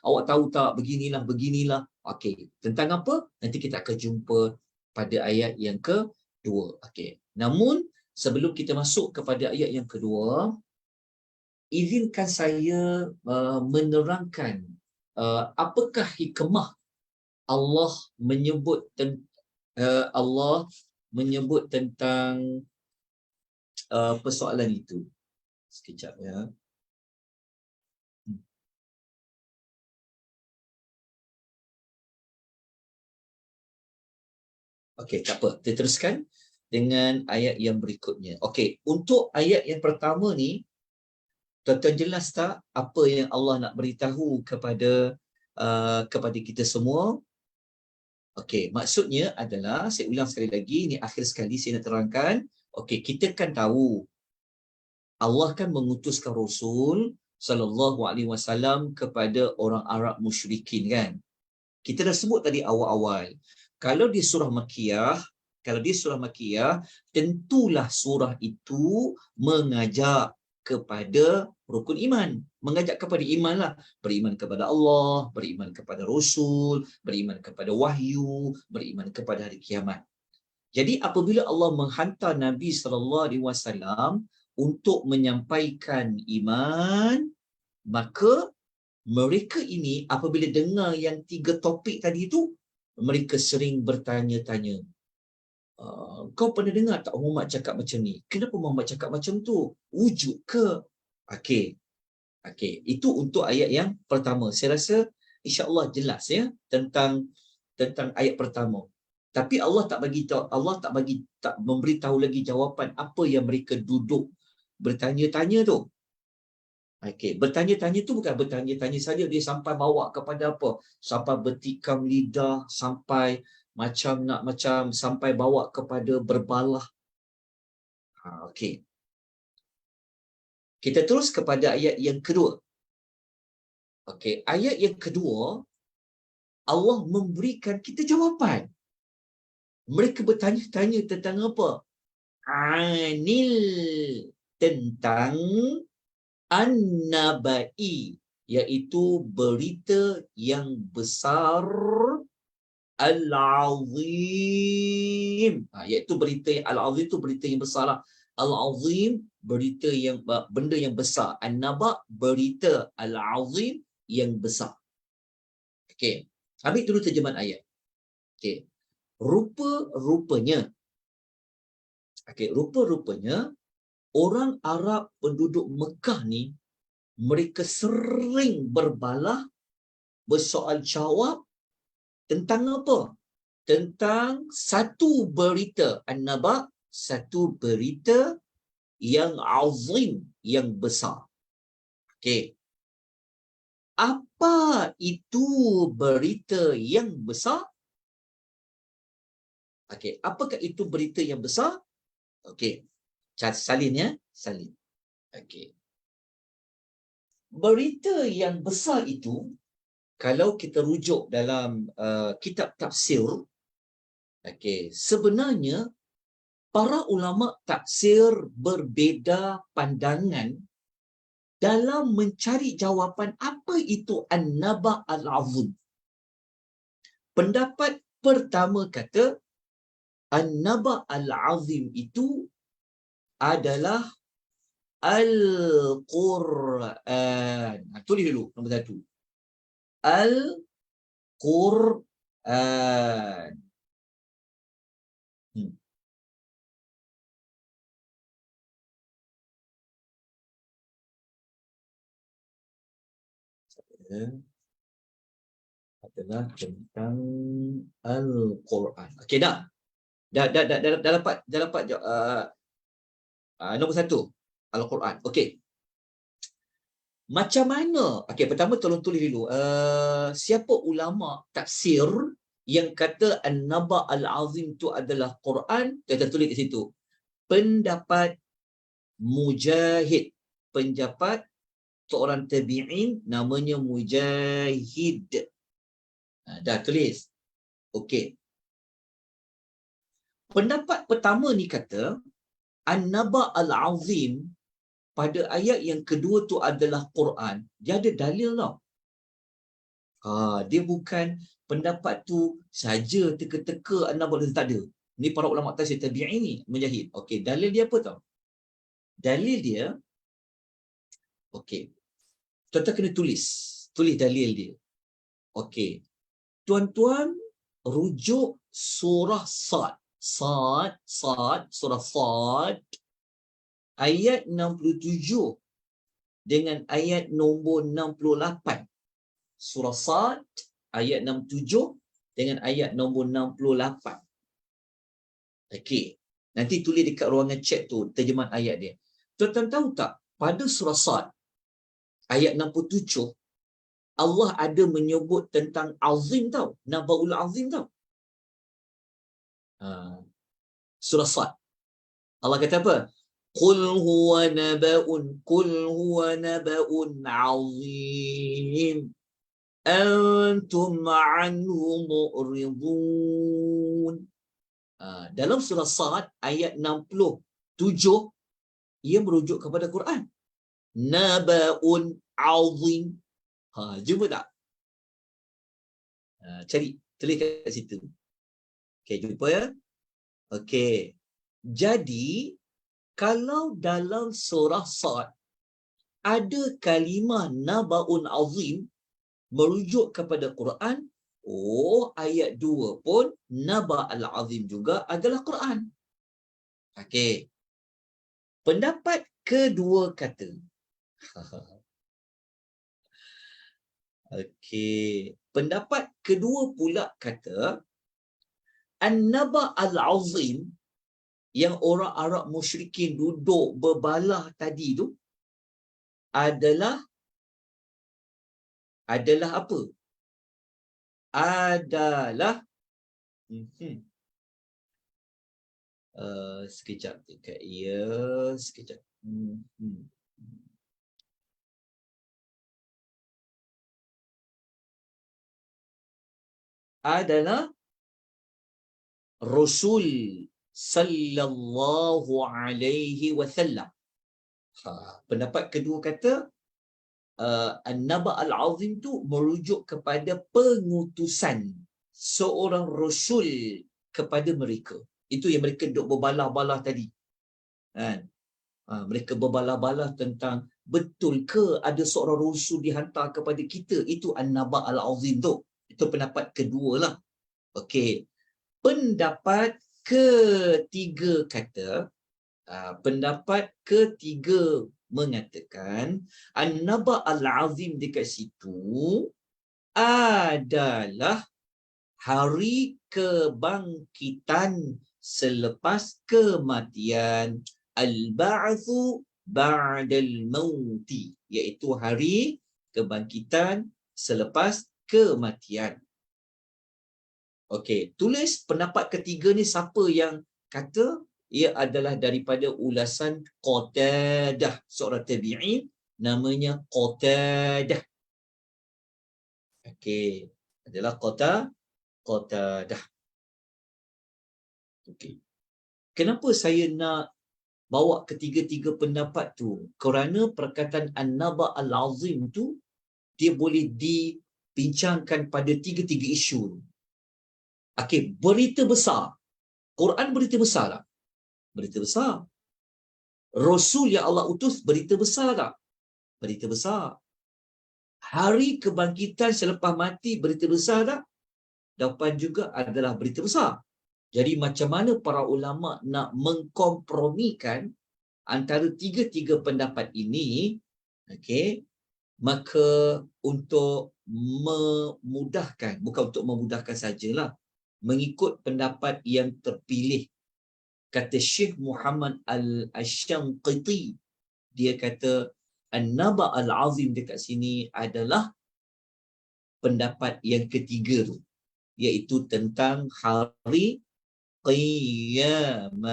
Awak tahu tak beginilah. Okey. Tentang apa? Nanti kita akan jumpa pada ayat yang kedua. Okey. Namun sebelum kita masuk kepada ayat yang kedua, izinkan saya menerangkan apakah hikmah Allah menyebut tentang persoalan itu. Sekejap ya. Okey, tak apa. Kita teruskan dengan ayat yang berikutnya. Okey, untuk ayat yang pertama ni Tuan-tuan jelas tak apa yang Allah nak beritahu kepada kita semua? Okey, maksudnya adalah, saya ulang sekali lagi, ini akhir sekali saya nak terangkan. Okey, kita kan tahu Allah kan mengutuskan Rasul sallallahu alaihi wasallam kepada orang Arab musyrikin kan. Kita dah sebut tadi awal-awal. Kalau di surah Makkiyah, tentulah surah itu mengajak kepada rukun iman. Mengajak kepada iman lah. Beriman kepada Allah, beriman kepada Rasul, beriman kepada wahyu, beriman kepada hari kiamat. Jadi apabila Allah menghantar Nabi SAW untuk menyampaikan iman, maka mereka ini apabila dengar yang 3 topik tadi itu, mereka sering bertanya-tanya. Kau pernah dengar tak Muhammad cakap macam ni? Kenapa Muhammad cakap macam tu? Wujud ke? Okey, itu untuk ayat yang pertama. Saya rasa insya-Allah jelas ya tentang ayat pertama. Tapi Allah tak memberitahu lagi jawapan apa yang mereka duduk bertanya-tanya tu. Okey, bertanya-tanya tu bukan bertanya-tanya saja, dia sampai bawa kepada apa? Sampai bertikam lidah, sampai sampai bawa kepada berbalah. Okey. Kita terus kepada ayat yang kedua. Okey, ayat yang kedua Allah memberikan kita jawapan. Mereka bertanya-tanya tentang apa? Anil, tentang an-nabai, iaitu berita yang besar, al-azim. Iaitu berita yang al-azim itu berita yang besar lah. Al-azim berita yang benda yang besar. An-naba berita al-azim yang besar. Okey. Ambil dulu terjemahan ayat. Okey. Rupa-rupanya. Okey, rupa-rupanya orang Arab penduduk Mekah ni mereka sering berbalah, bersoal jawab tentang apa? Tentang satu berita an-naba, satu berita yang azim, yang besar. Okey. Apa itu berita yang besar? Okey, apakah itu berita yang besar? Okey. Salin ya, salin. Okey. Berita yang besar itu, kalau kita rujuk dalam kitab tafsir, okey, sebenarnya para ulama tafsir berbeza pandangan dalam mencari jawapan apa itu an-naba al-azim. Pendapat pertama kata an-naba al-azim itu adalah Al-Quran. Tulis dulu nombor 1. Al-Quran. Adalah tentang Al-Quran. Okey dah. Dah dapat nombor 1 Al-Quran. Okey. Macam mana? Okey, pertama tolong tulis dulu. Siapa ulama tafsir yang kata an-naba al-azim itu adalah Quran? Kita tulis di situ. Pendapat Mujahid. Pendapat seorang tabi'in namanya Mujahid. Dah tulis. Okey. Pendapat pertama ni kata an-naba al-azim pada ayat yang kedua tu adalah Quran. Dia ada dalil tau. Dia bukan pendapat tu saja teka-teka an-naba al-azim, tak ada. Ni para ulama tafsir tabi'in ni, Mujahid. Okey, dalil dia apa tau? Dalil dia, okey, tuan-tuan kena tulis dalil dia. Okey, tuan-tuan rujuk surah Sad, surah Sad, ayat 67 dengan ayat nombor 68. Surah Sad, ayat 67 dengan ayat nombor 68. Okey, nanti tulis dekat ruangan chat tu terjemahan ayat dia. Tuan-tuan tahu tak, pada surah Sad, ayat 67, Allah ada menyebut tentang azim tau. Naba'ul azim tau. Surah Sad. Allah kata apa? Qul huwa naba'un azim. Antum anhu mu'ridun. Dalam surah Sad ayat 67, ia merujuk kepada Quran. Naba'un azim. Jumpa tak? Cari, tulis kat situ. Okey, jumpa ya. Okey. Jadi, kalau dalam surah Sad ada kalimah naba'un azim merujuk kepada Quran, ayat 2 pun naba'al azim juga adalah Quran. Okey. Pendapat kedua kata. Okey. Pendapat kedua pula kata, An-Naba' al-Azim yang orang Arab musyrikin duduk berbalah tadi tu adalah apa? Adalah sekejap dekat ia, sekejap. Adalah Rasul sallallahu alaihi wasallam. Pendapat kedua kata An-Naba' al-Azim tu merujuk kepada pengutusan seorang Rasul kepada mereka. Itu yang mereka duk berbalah-balah tadi. Kan? Mereka berbalah-balah tentang betul ke ada seorang Rasul dihantar kepada kita. Itu An-Naba' al-Azim tu. Itu pendapat kedua lah. Okey. Pendapat ketiga kata, pendapat ketiga mengatakan An-Naba' al-Azim dekat situ adalah hari kebangkitan selepas kematian, al-ba'thu ba'dal mauti, iaitu hari kebangkitan selepas kematian. Okey, tulis pendapat ketiga ni siapa yang kata. Ia adalah daripada ulasan Qatadah, seorang tabi'in namanya Qatadah. Okey, adalah Qatadah. Okey. Kenapa saya nak bawa ketiga-tiga pendapat tu? Kerana perkataan An-Naba' al-Azim tu dia boleh dibincangkan pada tiga-tiga isu. Okey, berita besar. Quran berita besar tak? Berita besar. Rasul yang Allah utus berita besar tak? Berita besar. Hari kebangkitan selepas mati berita besar tak? Jawapan juga adalah berita besar. Jadi macam mana para ulama nak mengkompromikan antara tiga-tiga pendapat ini? Okey, maka untuk memudahkan, bukan untuk memudahkan sajalah, mengikut pendapat yang terpilih, kata Syekh Muhammad Al-Shanqiti, dia kata An-Naba' al-Azim dekat sini adalah pendapat yang ketiga tu, iaitu tentang hari Qiyamat.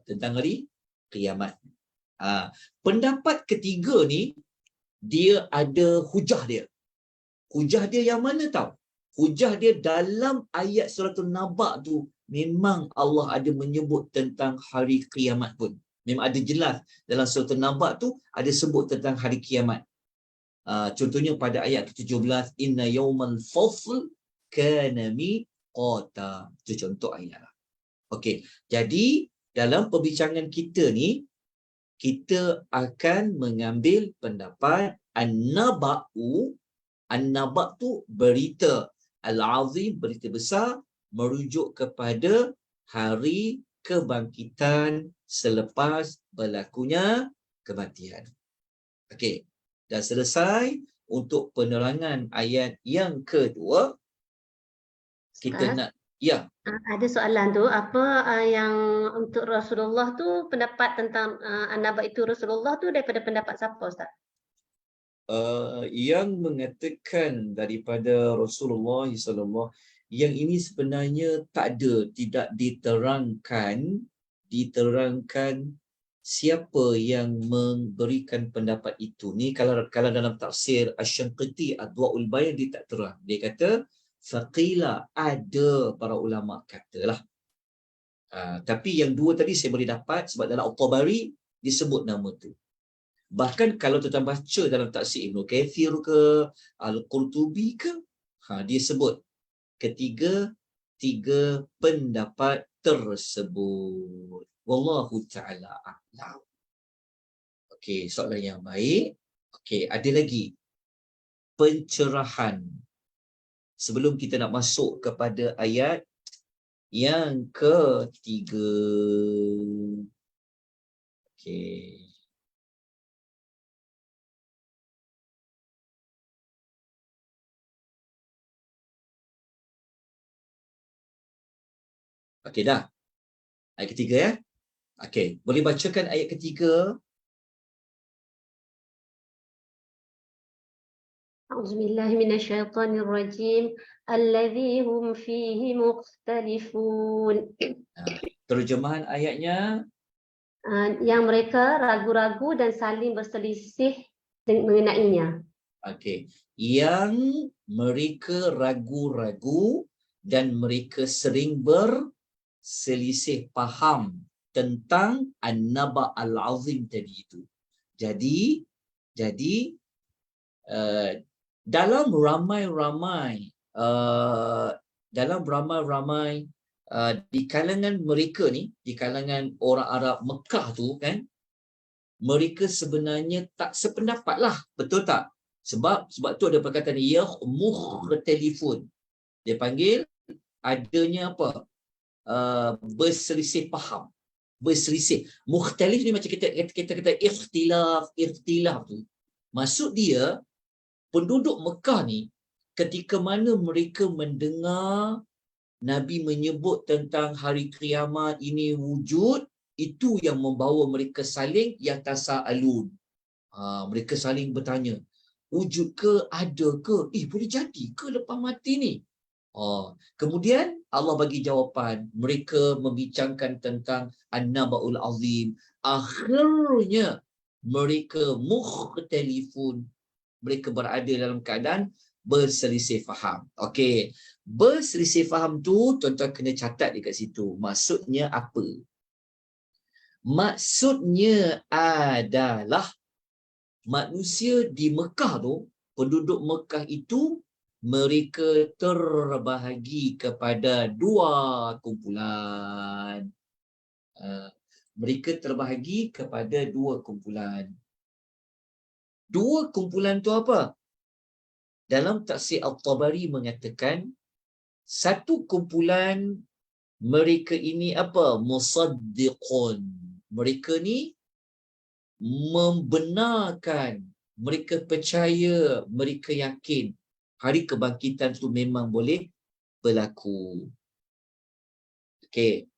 Tentang hari Qiyamat. Pendapat ketiga ni dia ada hujah dia. Hujah dia yang mana tahu? Hujah dia dalam ayat surah An-Naba' tu memang Allah ada menyebut tentang hari kiamat pun. Memang ada jelas dalam surah An-Naba' tu ada sebut tentang hari kiamat. Contohnya pada ayat ke-17, inna yawmal fasl kana miqata. Itu contoh ayat. Okey. Jadi dalam perbincangan kita ni kita akan mengambil pendapat An-Naba' tu berita, Al-Azim berita besar, merujuk kepada hari kebangkitan selepas berlakunya kematian. Okey, dah selesai untuk penerangan ayat yang kedua. Kita nak Ya, Ada soalan tu, apa yang untuk Rasulullah tu pendapat tentang an-naba itu Rasulullah tu daripada pendapat siapa Ustaz? yang mengatakan daripada Rasulullah SAW, yang ini sebenarnya tak ada, tidak diterangkan siapa yang memberikan pendapat itu. Ni kalau dalam tafsir Asy-Syanqiti Adwaul Bayan dia tak terang. Dia kata faqila, ada para ulama katalah. Tapi yang dua tadi saya boleh dapat sebab dalam At-Tabari disebut nama tu. Bahkan kalau tuan baca dalam tafsir Ibnu Katsir ke Al-Qurtubi ke, dia sebut tiga pendapat tersebut. Wallahu ta'ala a'lam. Okey, soalan yang baik. Okey, ada lagi pencerahan sebelum kita nak masuk kepada ayat yang ketiga. Okey. Okey dah. Ayat ketiga ya. Okey, boleh bacakan ayat ketiga? A'udzubillahi minasyaitonirrajim. Alladzi hum fihi mukhtalifun. Terjemahan ayatnya, Yang mereka ragu-ragu dan saling berselisih mengenainya. okey, yang mereka ragu-ragu dan mereka sering berselisih faham tentang An-Naba Al-Azim tadi itu. Jadi dalam ramai-ramai di kalangan mereka ni, di kalangan orang Arab Mekah tu kan, mereka sebenarnya tak sependapat lah, betul tak? Sebab tu ada perkataan ya mukhtalifun. Dia panggil adanya apa? Berselisih faham. Berselisih. Mukhtalif ni macam kita kata ikhtilaf tu. Maksud dia, penduduk Mekah ni, ketika mana mereka mendengar Nabi menyebut tentang hari kiamat ini wujud, itu yang membawa mereka saling yatasaalun. Mereka saling bertanya, wujud ke, ada ke, boleh jadi ke lepas mati ni? Kemudian Allah bagi jawapan, mereka membincangkan tentang An-Naba'ul Azim. Akhirnya mereka mukhtalifun, mereka berada dalam keadaan berselisih faham. Okey, berselisih faham tu tuan-tuan kena catat dekat situ. Maksudnya apa? Maksudnya adalah manusia di Mekah tu, penduduk Mekah itu, mereka terbahagi kepada dua kumpulan. Mereka terbahagi kepada dua kumpulan. Dua kumpulan tu apa? Dalam tafsir At-Tabari mengatakan, satu kumpulan mereka ini apa? Musaddiqun. Mereka ni membenarkan, mereka percaya, mereka yakin hari kebangkitan tu memang boleh berlaku. Okey.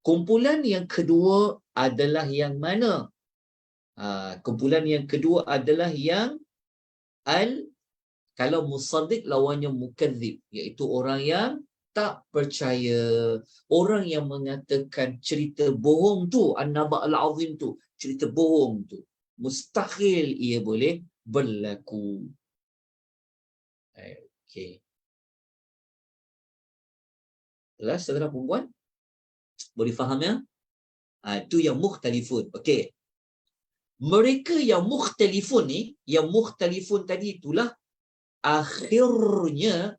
Kumpulan yang kedua adalah yang mana? Kumpulan yang kedua adalah yang kalau musaddiq lawannya mukadzib, iaitu orang yang tak percaya, orang yang mengatakan cerita bohong tu, An-Naba Al-Azim tu, cerita bohong tu, mustahil ia boleh berlaku. Okey. Jelas saudara perempuan? Boleh faham ya? Itu yang mukhtalifun. Okey. Mereka yang mukhtalifun ni, yang mukhtalifun tadi itulah akhirnya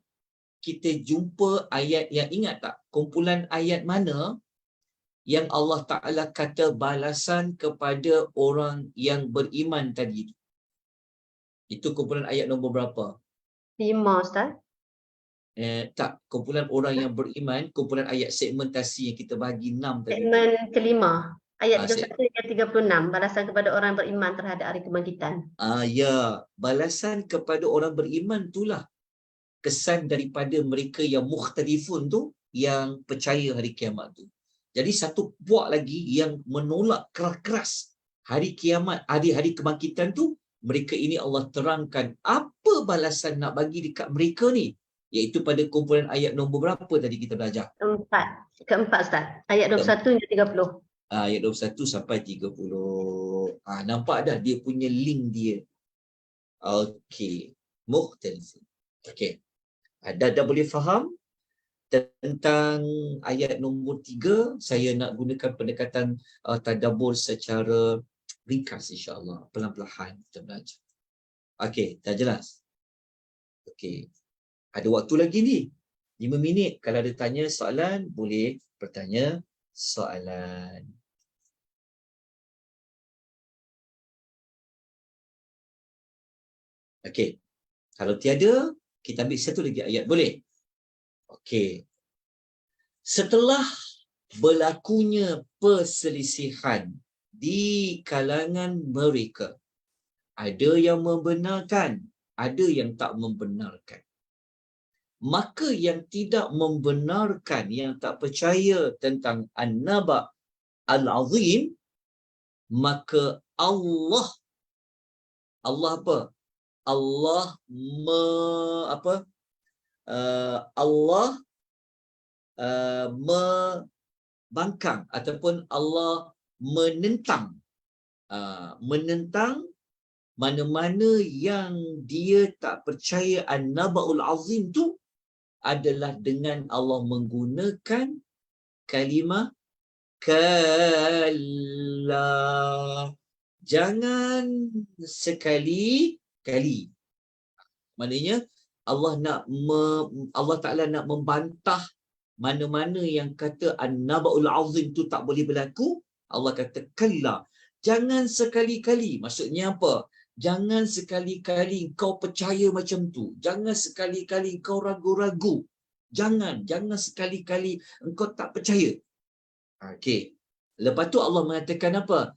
kita jumpa ayat yang, ingat tak? Kumpulan ayat mana yang Allah Ta'ala kata balasan kepada orang yang beriman tadi? Itu kumpulan ayat nombor berapa? 5 Ustaz. Tak, kumpulan orang yang beriman, kumpulan ayat segmentasi yang kita bagi 6 tadi. Segmen kelima. Ayat 31 Segmen. hingga 36. Balasan kepada orang beriman terhadap hari kebangkitan. Ya, balasan kepada orang beriman itulah kesan daripada mereka yang mukhtalifun tu, yang percaya hari kiamat tu. Jadi satu puak lagi yang menolak keras-keras hari kiamat, hari-hari kebangkitan tu, mereka ini Allah terangkan apa balasan nak bagi dekat mereka ni, iaitu pada kumpulan ayat nombor berapa tadi kita belajar? Keempat Ustaz. Ayat 21 hingga 30. Ayat 21 sampai 30. Nampak dah dia punya link dia. Okey. Mukhtalifun. Okey. Dah boleh faham tentang ayat nombor 3? Saya nak gunakan pendekatan tadabbur secara ringkas insya-Allah. Perlahan-lahan kita belajar. Okey, dah jelas? Okey. Ada waktu lagi ni. 5 minit. Kalau ada tanya soalan, boleh bertanya soalan. Okey. Kalau tiada, kita ambil satu lagi ayat. Boleh? Okey. Setelah berlakunya perselisihan di kalangan mereka, ada yang membenarkan, ada yang tak membenarkan. Maka yang tidak membenarkan, yang tak percaya tentang An-Naba' Al-Azim, maka Allah apa? Allah Allah membangkang ataupun Allah menentang mana-mana yang dia tak percaya An-Naba'ul Azim tu adalah dengan Allah menggunakan kalimah kalla. Jangan sekali-kali. Maknanya Allah Ta'ala nak membantah mana-mana yang kata An-Naba'ul Azim tu tak boleh berlaku. Allah kata kalla. Jangan sekali-kali. Maksudnya apa? Jangan sekali-kali kau percaya macam tu. Jangan sekali-kali kau ragu-ragu. Jangan sekali-kali engkau tak percaya. Okey. Lepas tu Allah mengatakan apa?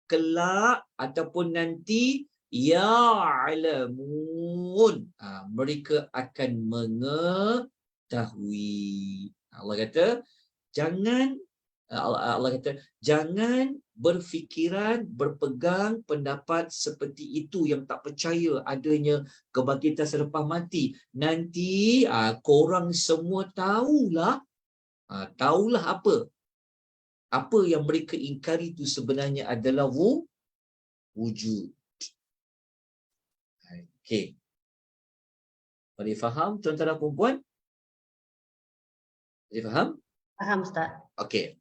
Kelak ataupun nanti ya'lamun. Mereka akan mengetahui. Allah kata Allah kata jangan berfikiran, berpegang pendapat seperti itu yang tak percaya adanya kebangkitan selepas mati. Nanti korang semua tahulah apa? Apa yang mereka ingkari itu sebenarnya adalah wujud. Okey. Boleh faham tuan-tuan dan puan-puan? Boleh faham? Faham Ustaz. Okey.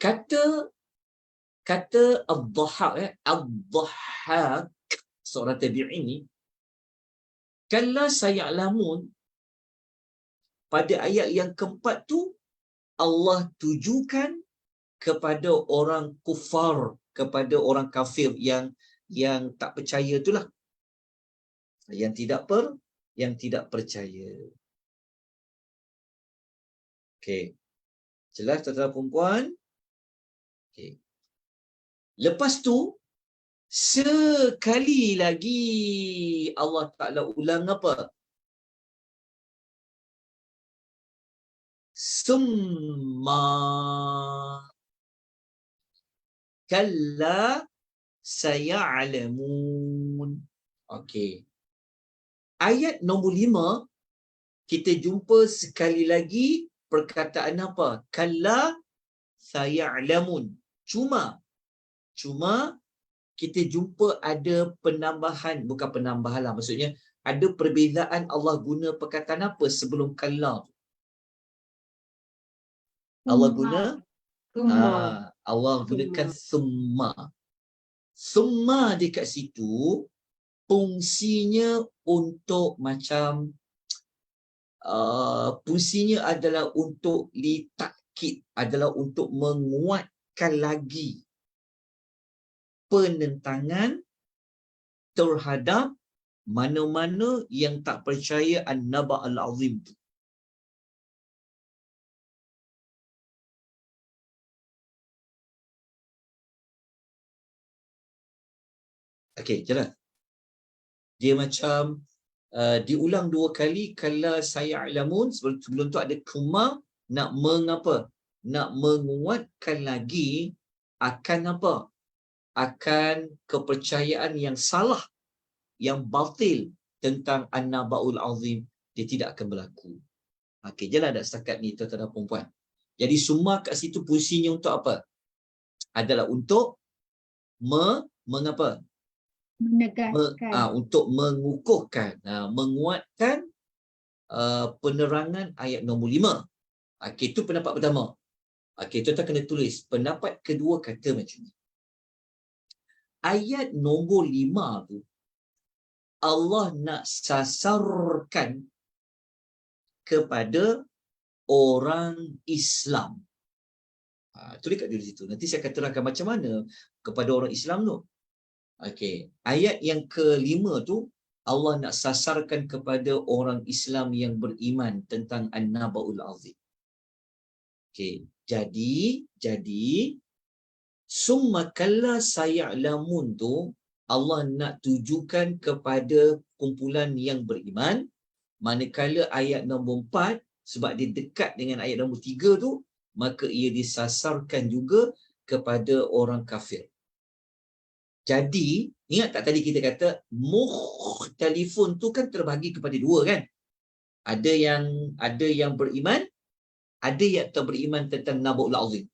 Kata ad-dhahak ad-dhahak seorang tabi'in ni, kalla saya'lamun, pada ayat yang keempat tu Allah tujukan kepada orang kufar, kepada orang kafir yang tak percaya itulah. Yang tidak percaya. Okey. Jelas tuan-tuan perempuan? Okey. Lepas tu sekali lagi Allah Ta'ala ulang apa? Summa kalla saya'lamun. Okey. Ayat nombor 5 kita jumpa sekali lagi perkataan apa? Kalla saya'lamun. Cuma kita jumpa ada penambahan, bukan penambahan lah, maksudnya ada perbezaan Allah guna perkataan apa sebelum kalla. Allah guna Allah gunakan summa. Summa dekat situ fungsinya untuk macam fungsinya adalah untuk litakkid, adalah untuk menguatkan lagi penentangan terhadap mana-mana yang tak percaya An-Naba' Al-Azim tu. Okey, jelas. Dia macam diulang 2 kali. Kalla saya'lamun, sebelum tu ada kuma, nak mengapa? Nak menguatkan lagi akan apa? Akan kepercayaan yang salah, yang batil tentang an-naba'ul azim, dia tidak akan berlaku. Okey, jelah dah setakat ni tuan-tuan dan puan-puan. Jadi semua kat situ fungsinya untuk apa? Adalah untuk mengapa? Menegaskan. Untuk mengukuhkan, menguatkan penerangan ayat nombor 5. Okey, itu pendapat pertama. Okey, tuan-tuan kena tulis. Pendapat kedua kata macam ni. Ayat nombor 5 tu, Allah nak sasarkan kepada orang Islam. Tulis kat di situ. Nanti saya akan terangkan macam mana kepada orang Islam tu. Okey, ayat yang kelima tu, Allah nak sasarkan kepada orang Islam yang beriman tentang An-Naba'ul Azim. Okey, jadi summa kalla saya'lamun tu Allah nak tujukan kepada kumpulan yang beriman, manakala ayat nombor 4 sebab dia dekat dengan ayat nombor 3 tu, maka ia disasarkan juga kepada orang kafir. Jadi, ingat tak tadi kita kata mukhtalifun tu kan terbagi kepada 2 kan? Ada yang beriman, ada yang tak beriman tentang Naba'ul Azim.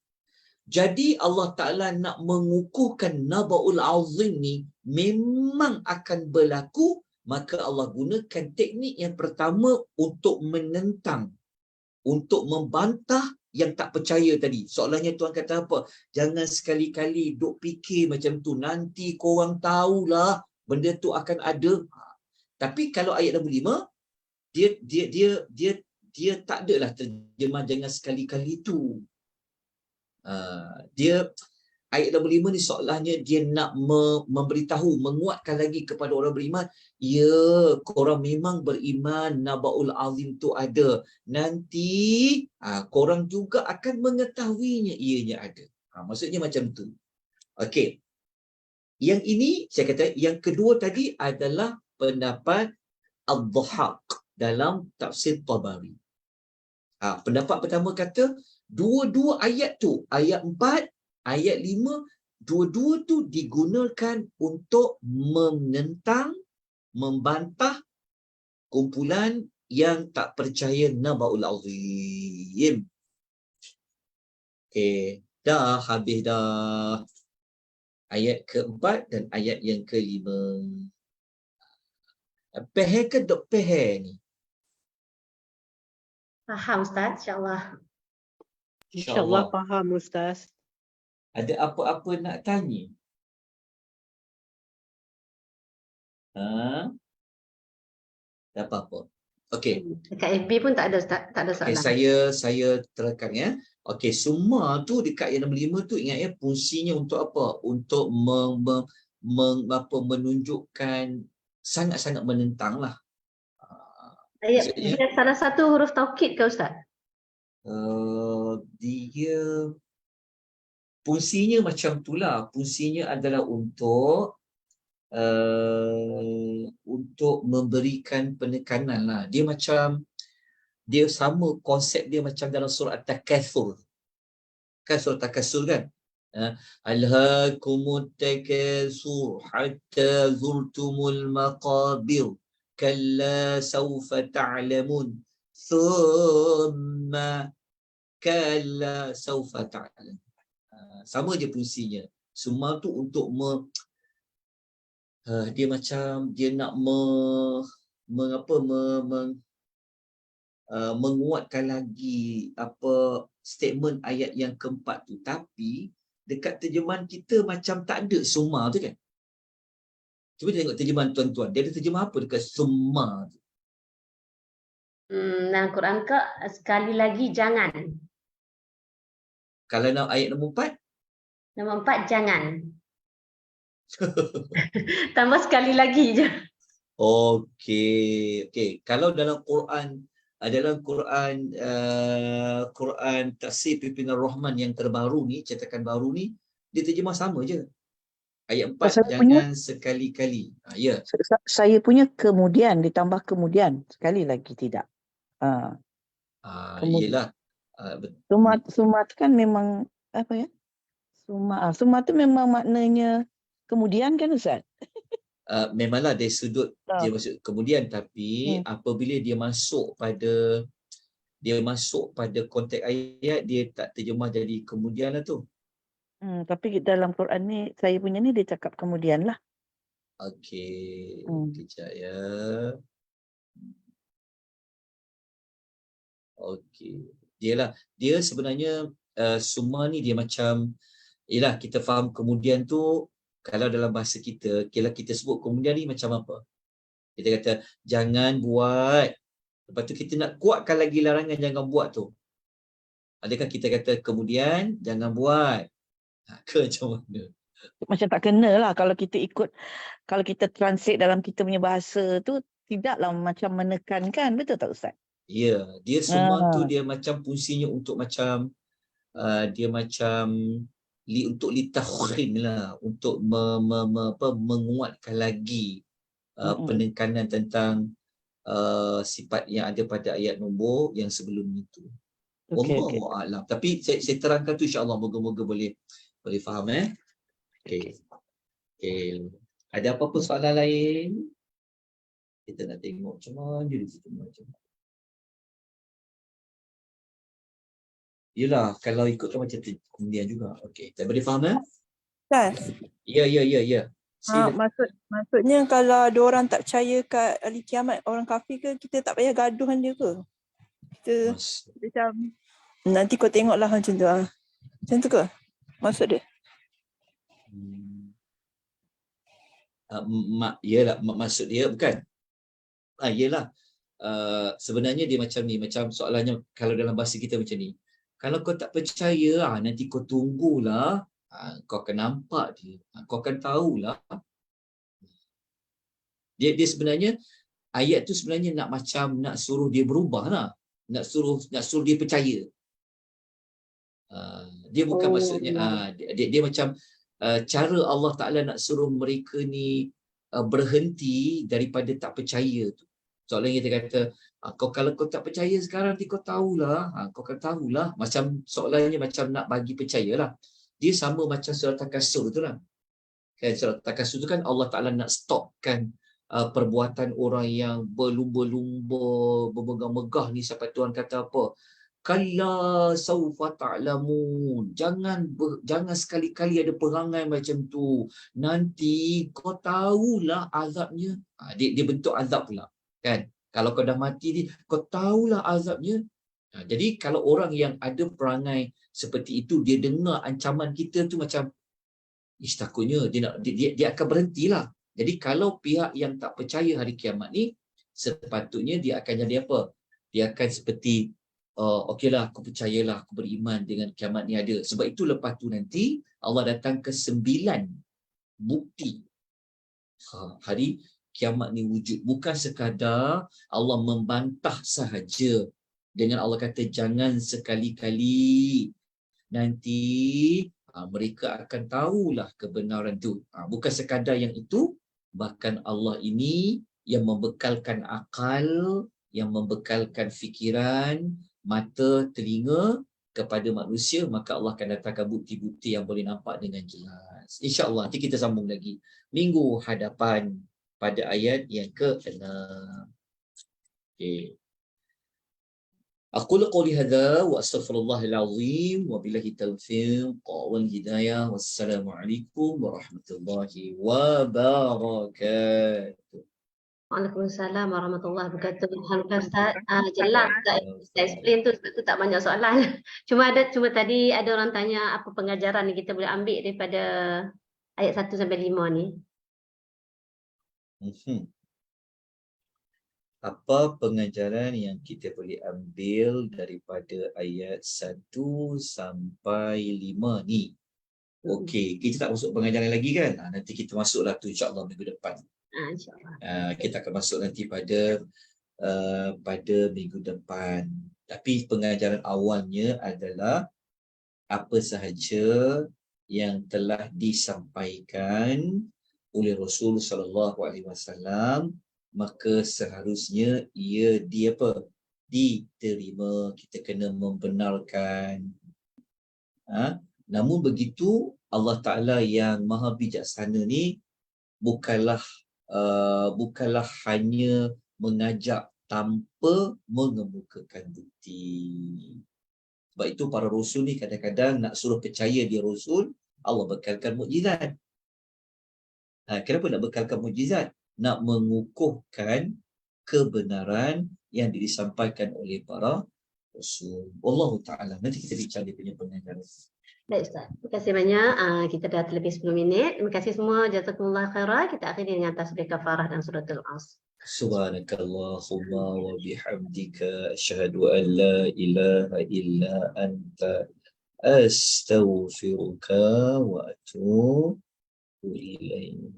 Jadi Allah Ta'ala nak mengukuhkan Naba'ul Azim ni memang akan berlaku, maka Allah gunakan teknik yang pertama untuk menentang, untuk membantah yang tak percaya tadi. Soalannya Tuhan kata apa? Jangan sekali-kali duk fikir macam tu. Nanti korang tahulah benda tu akan ada. Tapi kalau ayat nombor 5, dia tak adalah terjemah jangan sekali-kali tu. Dia ayat nombor 5 ni soalnya dia nak memberitahu, menguatkan lagi kepada orang beriman, ya, korang memang beriman Naba'ul Azim tu ada. Nanti korang juga akan mengetahuinya ianya ada. Maksudnya macam tu. Okey. Yang ini saya kata yang kedua tadi adalah pendapat Ad-Dhahhak dalam tafsir Tabari. Pendapat pertama kata dua-dua ayat tu, ayat 4, ayat 5, dua-dua tu digunakan untuk menentang, membantah kumpulan yang tak percaya Naba'ul Azim. Okey, dah habis dah. Ayat keempat dan ayat yang kelima. Pehe ke dok pehe ni? Faham Ustaz, insyaAllah. InsyaAllah faham Ustaz. Ada apa-apa nak tanya? Tak apa-apa. Okey. Dekat FB pun tak ada Ustaz, tak ada Okey, soalan. saya terangkan ya. Okey, semua tu dekat ayat nombor 5 tu ingat ya, fungsinya untuk apa? Untuk menunjukkan sangat-sangat menentang lah. Ayat Maksudnya, dia salah satu huruf taukid ke Ustaz? dia fungsinya macam itulah. Fungsinya adalah untuk memberikan penekanan lah. Dia macam, dia sama konsep dia macam dalam surah At-Takatsur. Kan surah At-Takatsur kan? Alhaakumut takatsur hatta zurtumul maqabir kalla sawfa ta'lamun thumma kalla sawfa ta'lamun. Sama je fungsinya. Semua tu untuk dia macam dia nak menguatkan lagi apa statement ayat yang keempat tu, tapi dekat terjemahan kita macam tak ada summa tu kan. Cuba tengok terjemahan tuan-tuan, dia ada terjemah apa dekat summa tu? Dalam Quran ke sekali lagi jangan. Kalau nak ayat nombor 4? Nombor 4 jangan. Tambah sekali lagi je. Okey. Kalau dalam Quran Quran Tafsir Pimpinan Rahman yang terbaru ni, cetakan baru ni, dia terjemah sama je. Ayat 4, Saya punya, jangan sekali-kali. Ya. saya punya kemudian ditambah kemudian sekali lagi tidak. Kemudian Yelah. suma tu kan memang apa ya? Suma tu memang maknanya kemudian kan Ustaz? Memanglah dari sudut dia maksud kemudian, tapi apabila dia masuk pada konteks ayat, dia tak terjemah jadi kemudian lah tu. Tapi dalam Quran ni, saya punya ni dia cakap kemudian lah. Okey, kejap ya. Okey. Dia sebenarnya summa ni dia macam, yelah kita faham kemudian tu, kalau dalam bahasa kita, kalau kita sebut kemudian ni macam apa? Kita kata jangan buat. Lepas tu kita nak kuatkan lagi larangan jangan buat tu. Adakah kita kata kemudian jangan buat? Ke macam mana? Macam tak kena lah kalau kita ikut, kalau kita translate dalam kita punya bahasa tu, tidaklah macam menekankan, betul tak Ustaz? Ya, dia semua tu dia macam fungsinya untuk macam dia macam untuk litahrin lah, untuk menguatkan lagi penekanan tentang sifat yang ada pada ayat nombor yang sebelum itu. Wallahu a'lam. Tapi saya terangkan tu insya-Allah, moga-moga boleh faham Okey. Ada apa-apa soalan lain? Kita nak tengok macam mana dia situ macam. Yelah, kalau ikutkan macam kemudian juga. Okey, tak boleh faham Ustaz. Ya. Maksudnya kalau ada orang tak percaya kat hari kiamat, orang kafir ke, kita tak payah gaduh dengan dia ke? Kita macam nanti kau tengoklah macam tu. Macam tu ke? Maksud dia? Yelah, maksud dia bukan. Yelah. Sebenarnya dia macam ni, macam soalannya kalau dalam bahasa kita macam ni. Kalau kau tak percaya, nanti kau tunggulah, kau akan nampak dia, kau akan tahulah. Dia sebenarnya ayat tu sebenarnya nak suruh dia berubah lah, nak suruh dia percaya. Dia bukan maksudnya dia macam cara Allah Ta'ala nak suruh mereka ni berhenti daripada tak percaya tu. Soalnya kita kata, kalau kau tak percaya sekarang, nanti kau tahulah. Kau akan tahulah. Macam soalannya macam nak bagi percayalah. Dia sama macam surah Takasur tu lah. Surah Takasur tu kan Allah Ta'ala nak stopkan perbuatan orang yang berlumba-lumba, bermegah-megah ni, sampai Tuhan kata apa? Kalla saufa ta'lamun. Jangan sekali-kali ada perangai macam tu. Nanti kau tahulah azabnya. Dia bentuk azab pula. Kan? Kalau kau dah mati, kau tahulah azabnya. Jadi kalau orang yang ada perangai seperti itu, dia dengar ancaman kita tu macam, takutnya dia akan berhentilah. Jadi kalau pihak yang tak percaya hari kiamat ni, sepatutnya dia akan jadi apa? Dia akan seperti, okeylah, aku percayalah, aku beriman dengan kiamat ni ada. Sebab itu lepas tu nanti Allah datang ke 9 bukti hari kiamat ni wujud. Bukan sekadar Allah membantah sahaja dengan Allah kata jangan sekali-kali, nanti mereka akan tahulah kebenaran tu. Bukan sekadar yang itu, bahkan Allah ini yang membekalkan akal, yang membekalkan fikiran, mata, telinga kepada manusia, maka Allah akan datangkan bukti-bukti yang boleh nampak dengan jelas. InsyaAllah nanti kita sambung lagi minggu hadapan pada ayat yang ke-6. Okey. Aqulu qouli hadza wa astaghfirullahal azim wa billahi taufiq wal hidayah. Wassalamualaikum warahmatullahi wabarakatuh. Waalaikumsalam warahmatullahi wabarakatuh. Alhamdulillah Ustaz, jelas Ustaz explain tu, sebab tu tak banyak soalan. Cuma tadi ada orang tanya apa pengajaran yang kita boleh ambil daripada ayat 1 sampai 5 ni. Apa pengajaran yang kita boleh ambil daripada ayat 1 sampai 5 ni? Okey, kita tak masuk pengajaran lagi kan? Nanti kita masuklah tu insya-Allah minggu depan. InsyaAllah. Kita akan masuk nanti pada minggu depan. Tapi pengajaran awalnya adalah apa sahaja yang telah disampaikan oleh Rasul sallallahu alaihi wasallam, maka seharusnya ia diterima, kita kena membenarkan. Namun begitu, Allah Ta'ala yang maha bijaksana ni bukanlah hanya mengajak tanpa mengemukakan bukti. Sebab itu para rasul ni kadang-kadang nak suruh percaya dia rasul, Allah bekalkan mukjizat. Kenapa nak bekalkan mukjizat? Nak mengukuhkan kebenaran yang disampaikan oleh para rasul. Wallahu ta'ala. Nanti kita bincang dia punya pengajaran. Baik Ustaz, terima kasih banyak. Kita dah terlebih 10 minit. Terima kasih semua. Jazakumullah khairan. Kita akhiri dengan tasbih kafarah dan suratul Asr. Subhanakallahumma wa bihamdika asyhadu an la ilaha illa anta astaghfiruka wa atubu ilaik.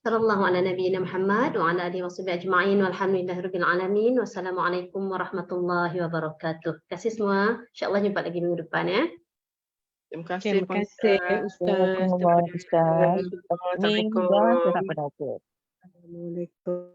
Sallallahu ala nabiyyina Muhammad wa ala alihi washabihi ajma'in walhamdulillahirabbil alamin. Wassalamualaikum warahmatullahi wabarakatuh. Terima kasih semua. Insya-Allah jumpa lagi minggu depan ya. Terima kasih Ustaz. Assalamualaikum. Assalamualaikum.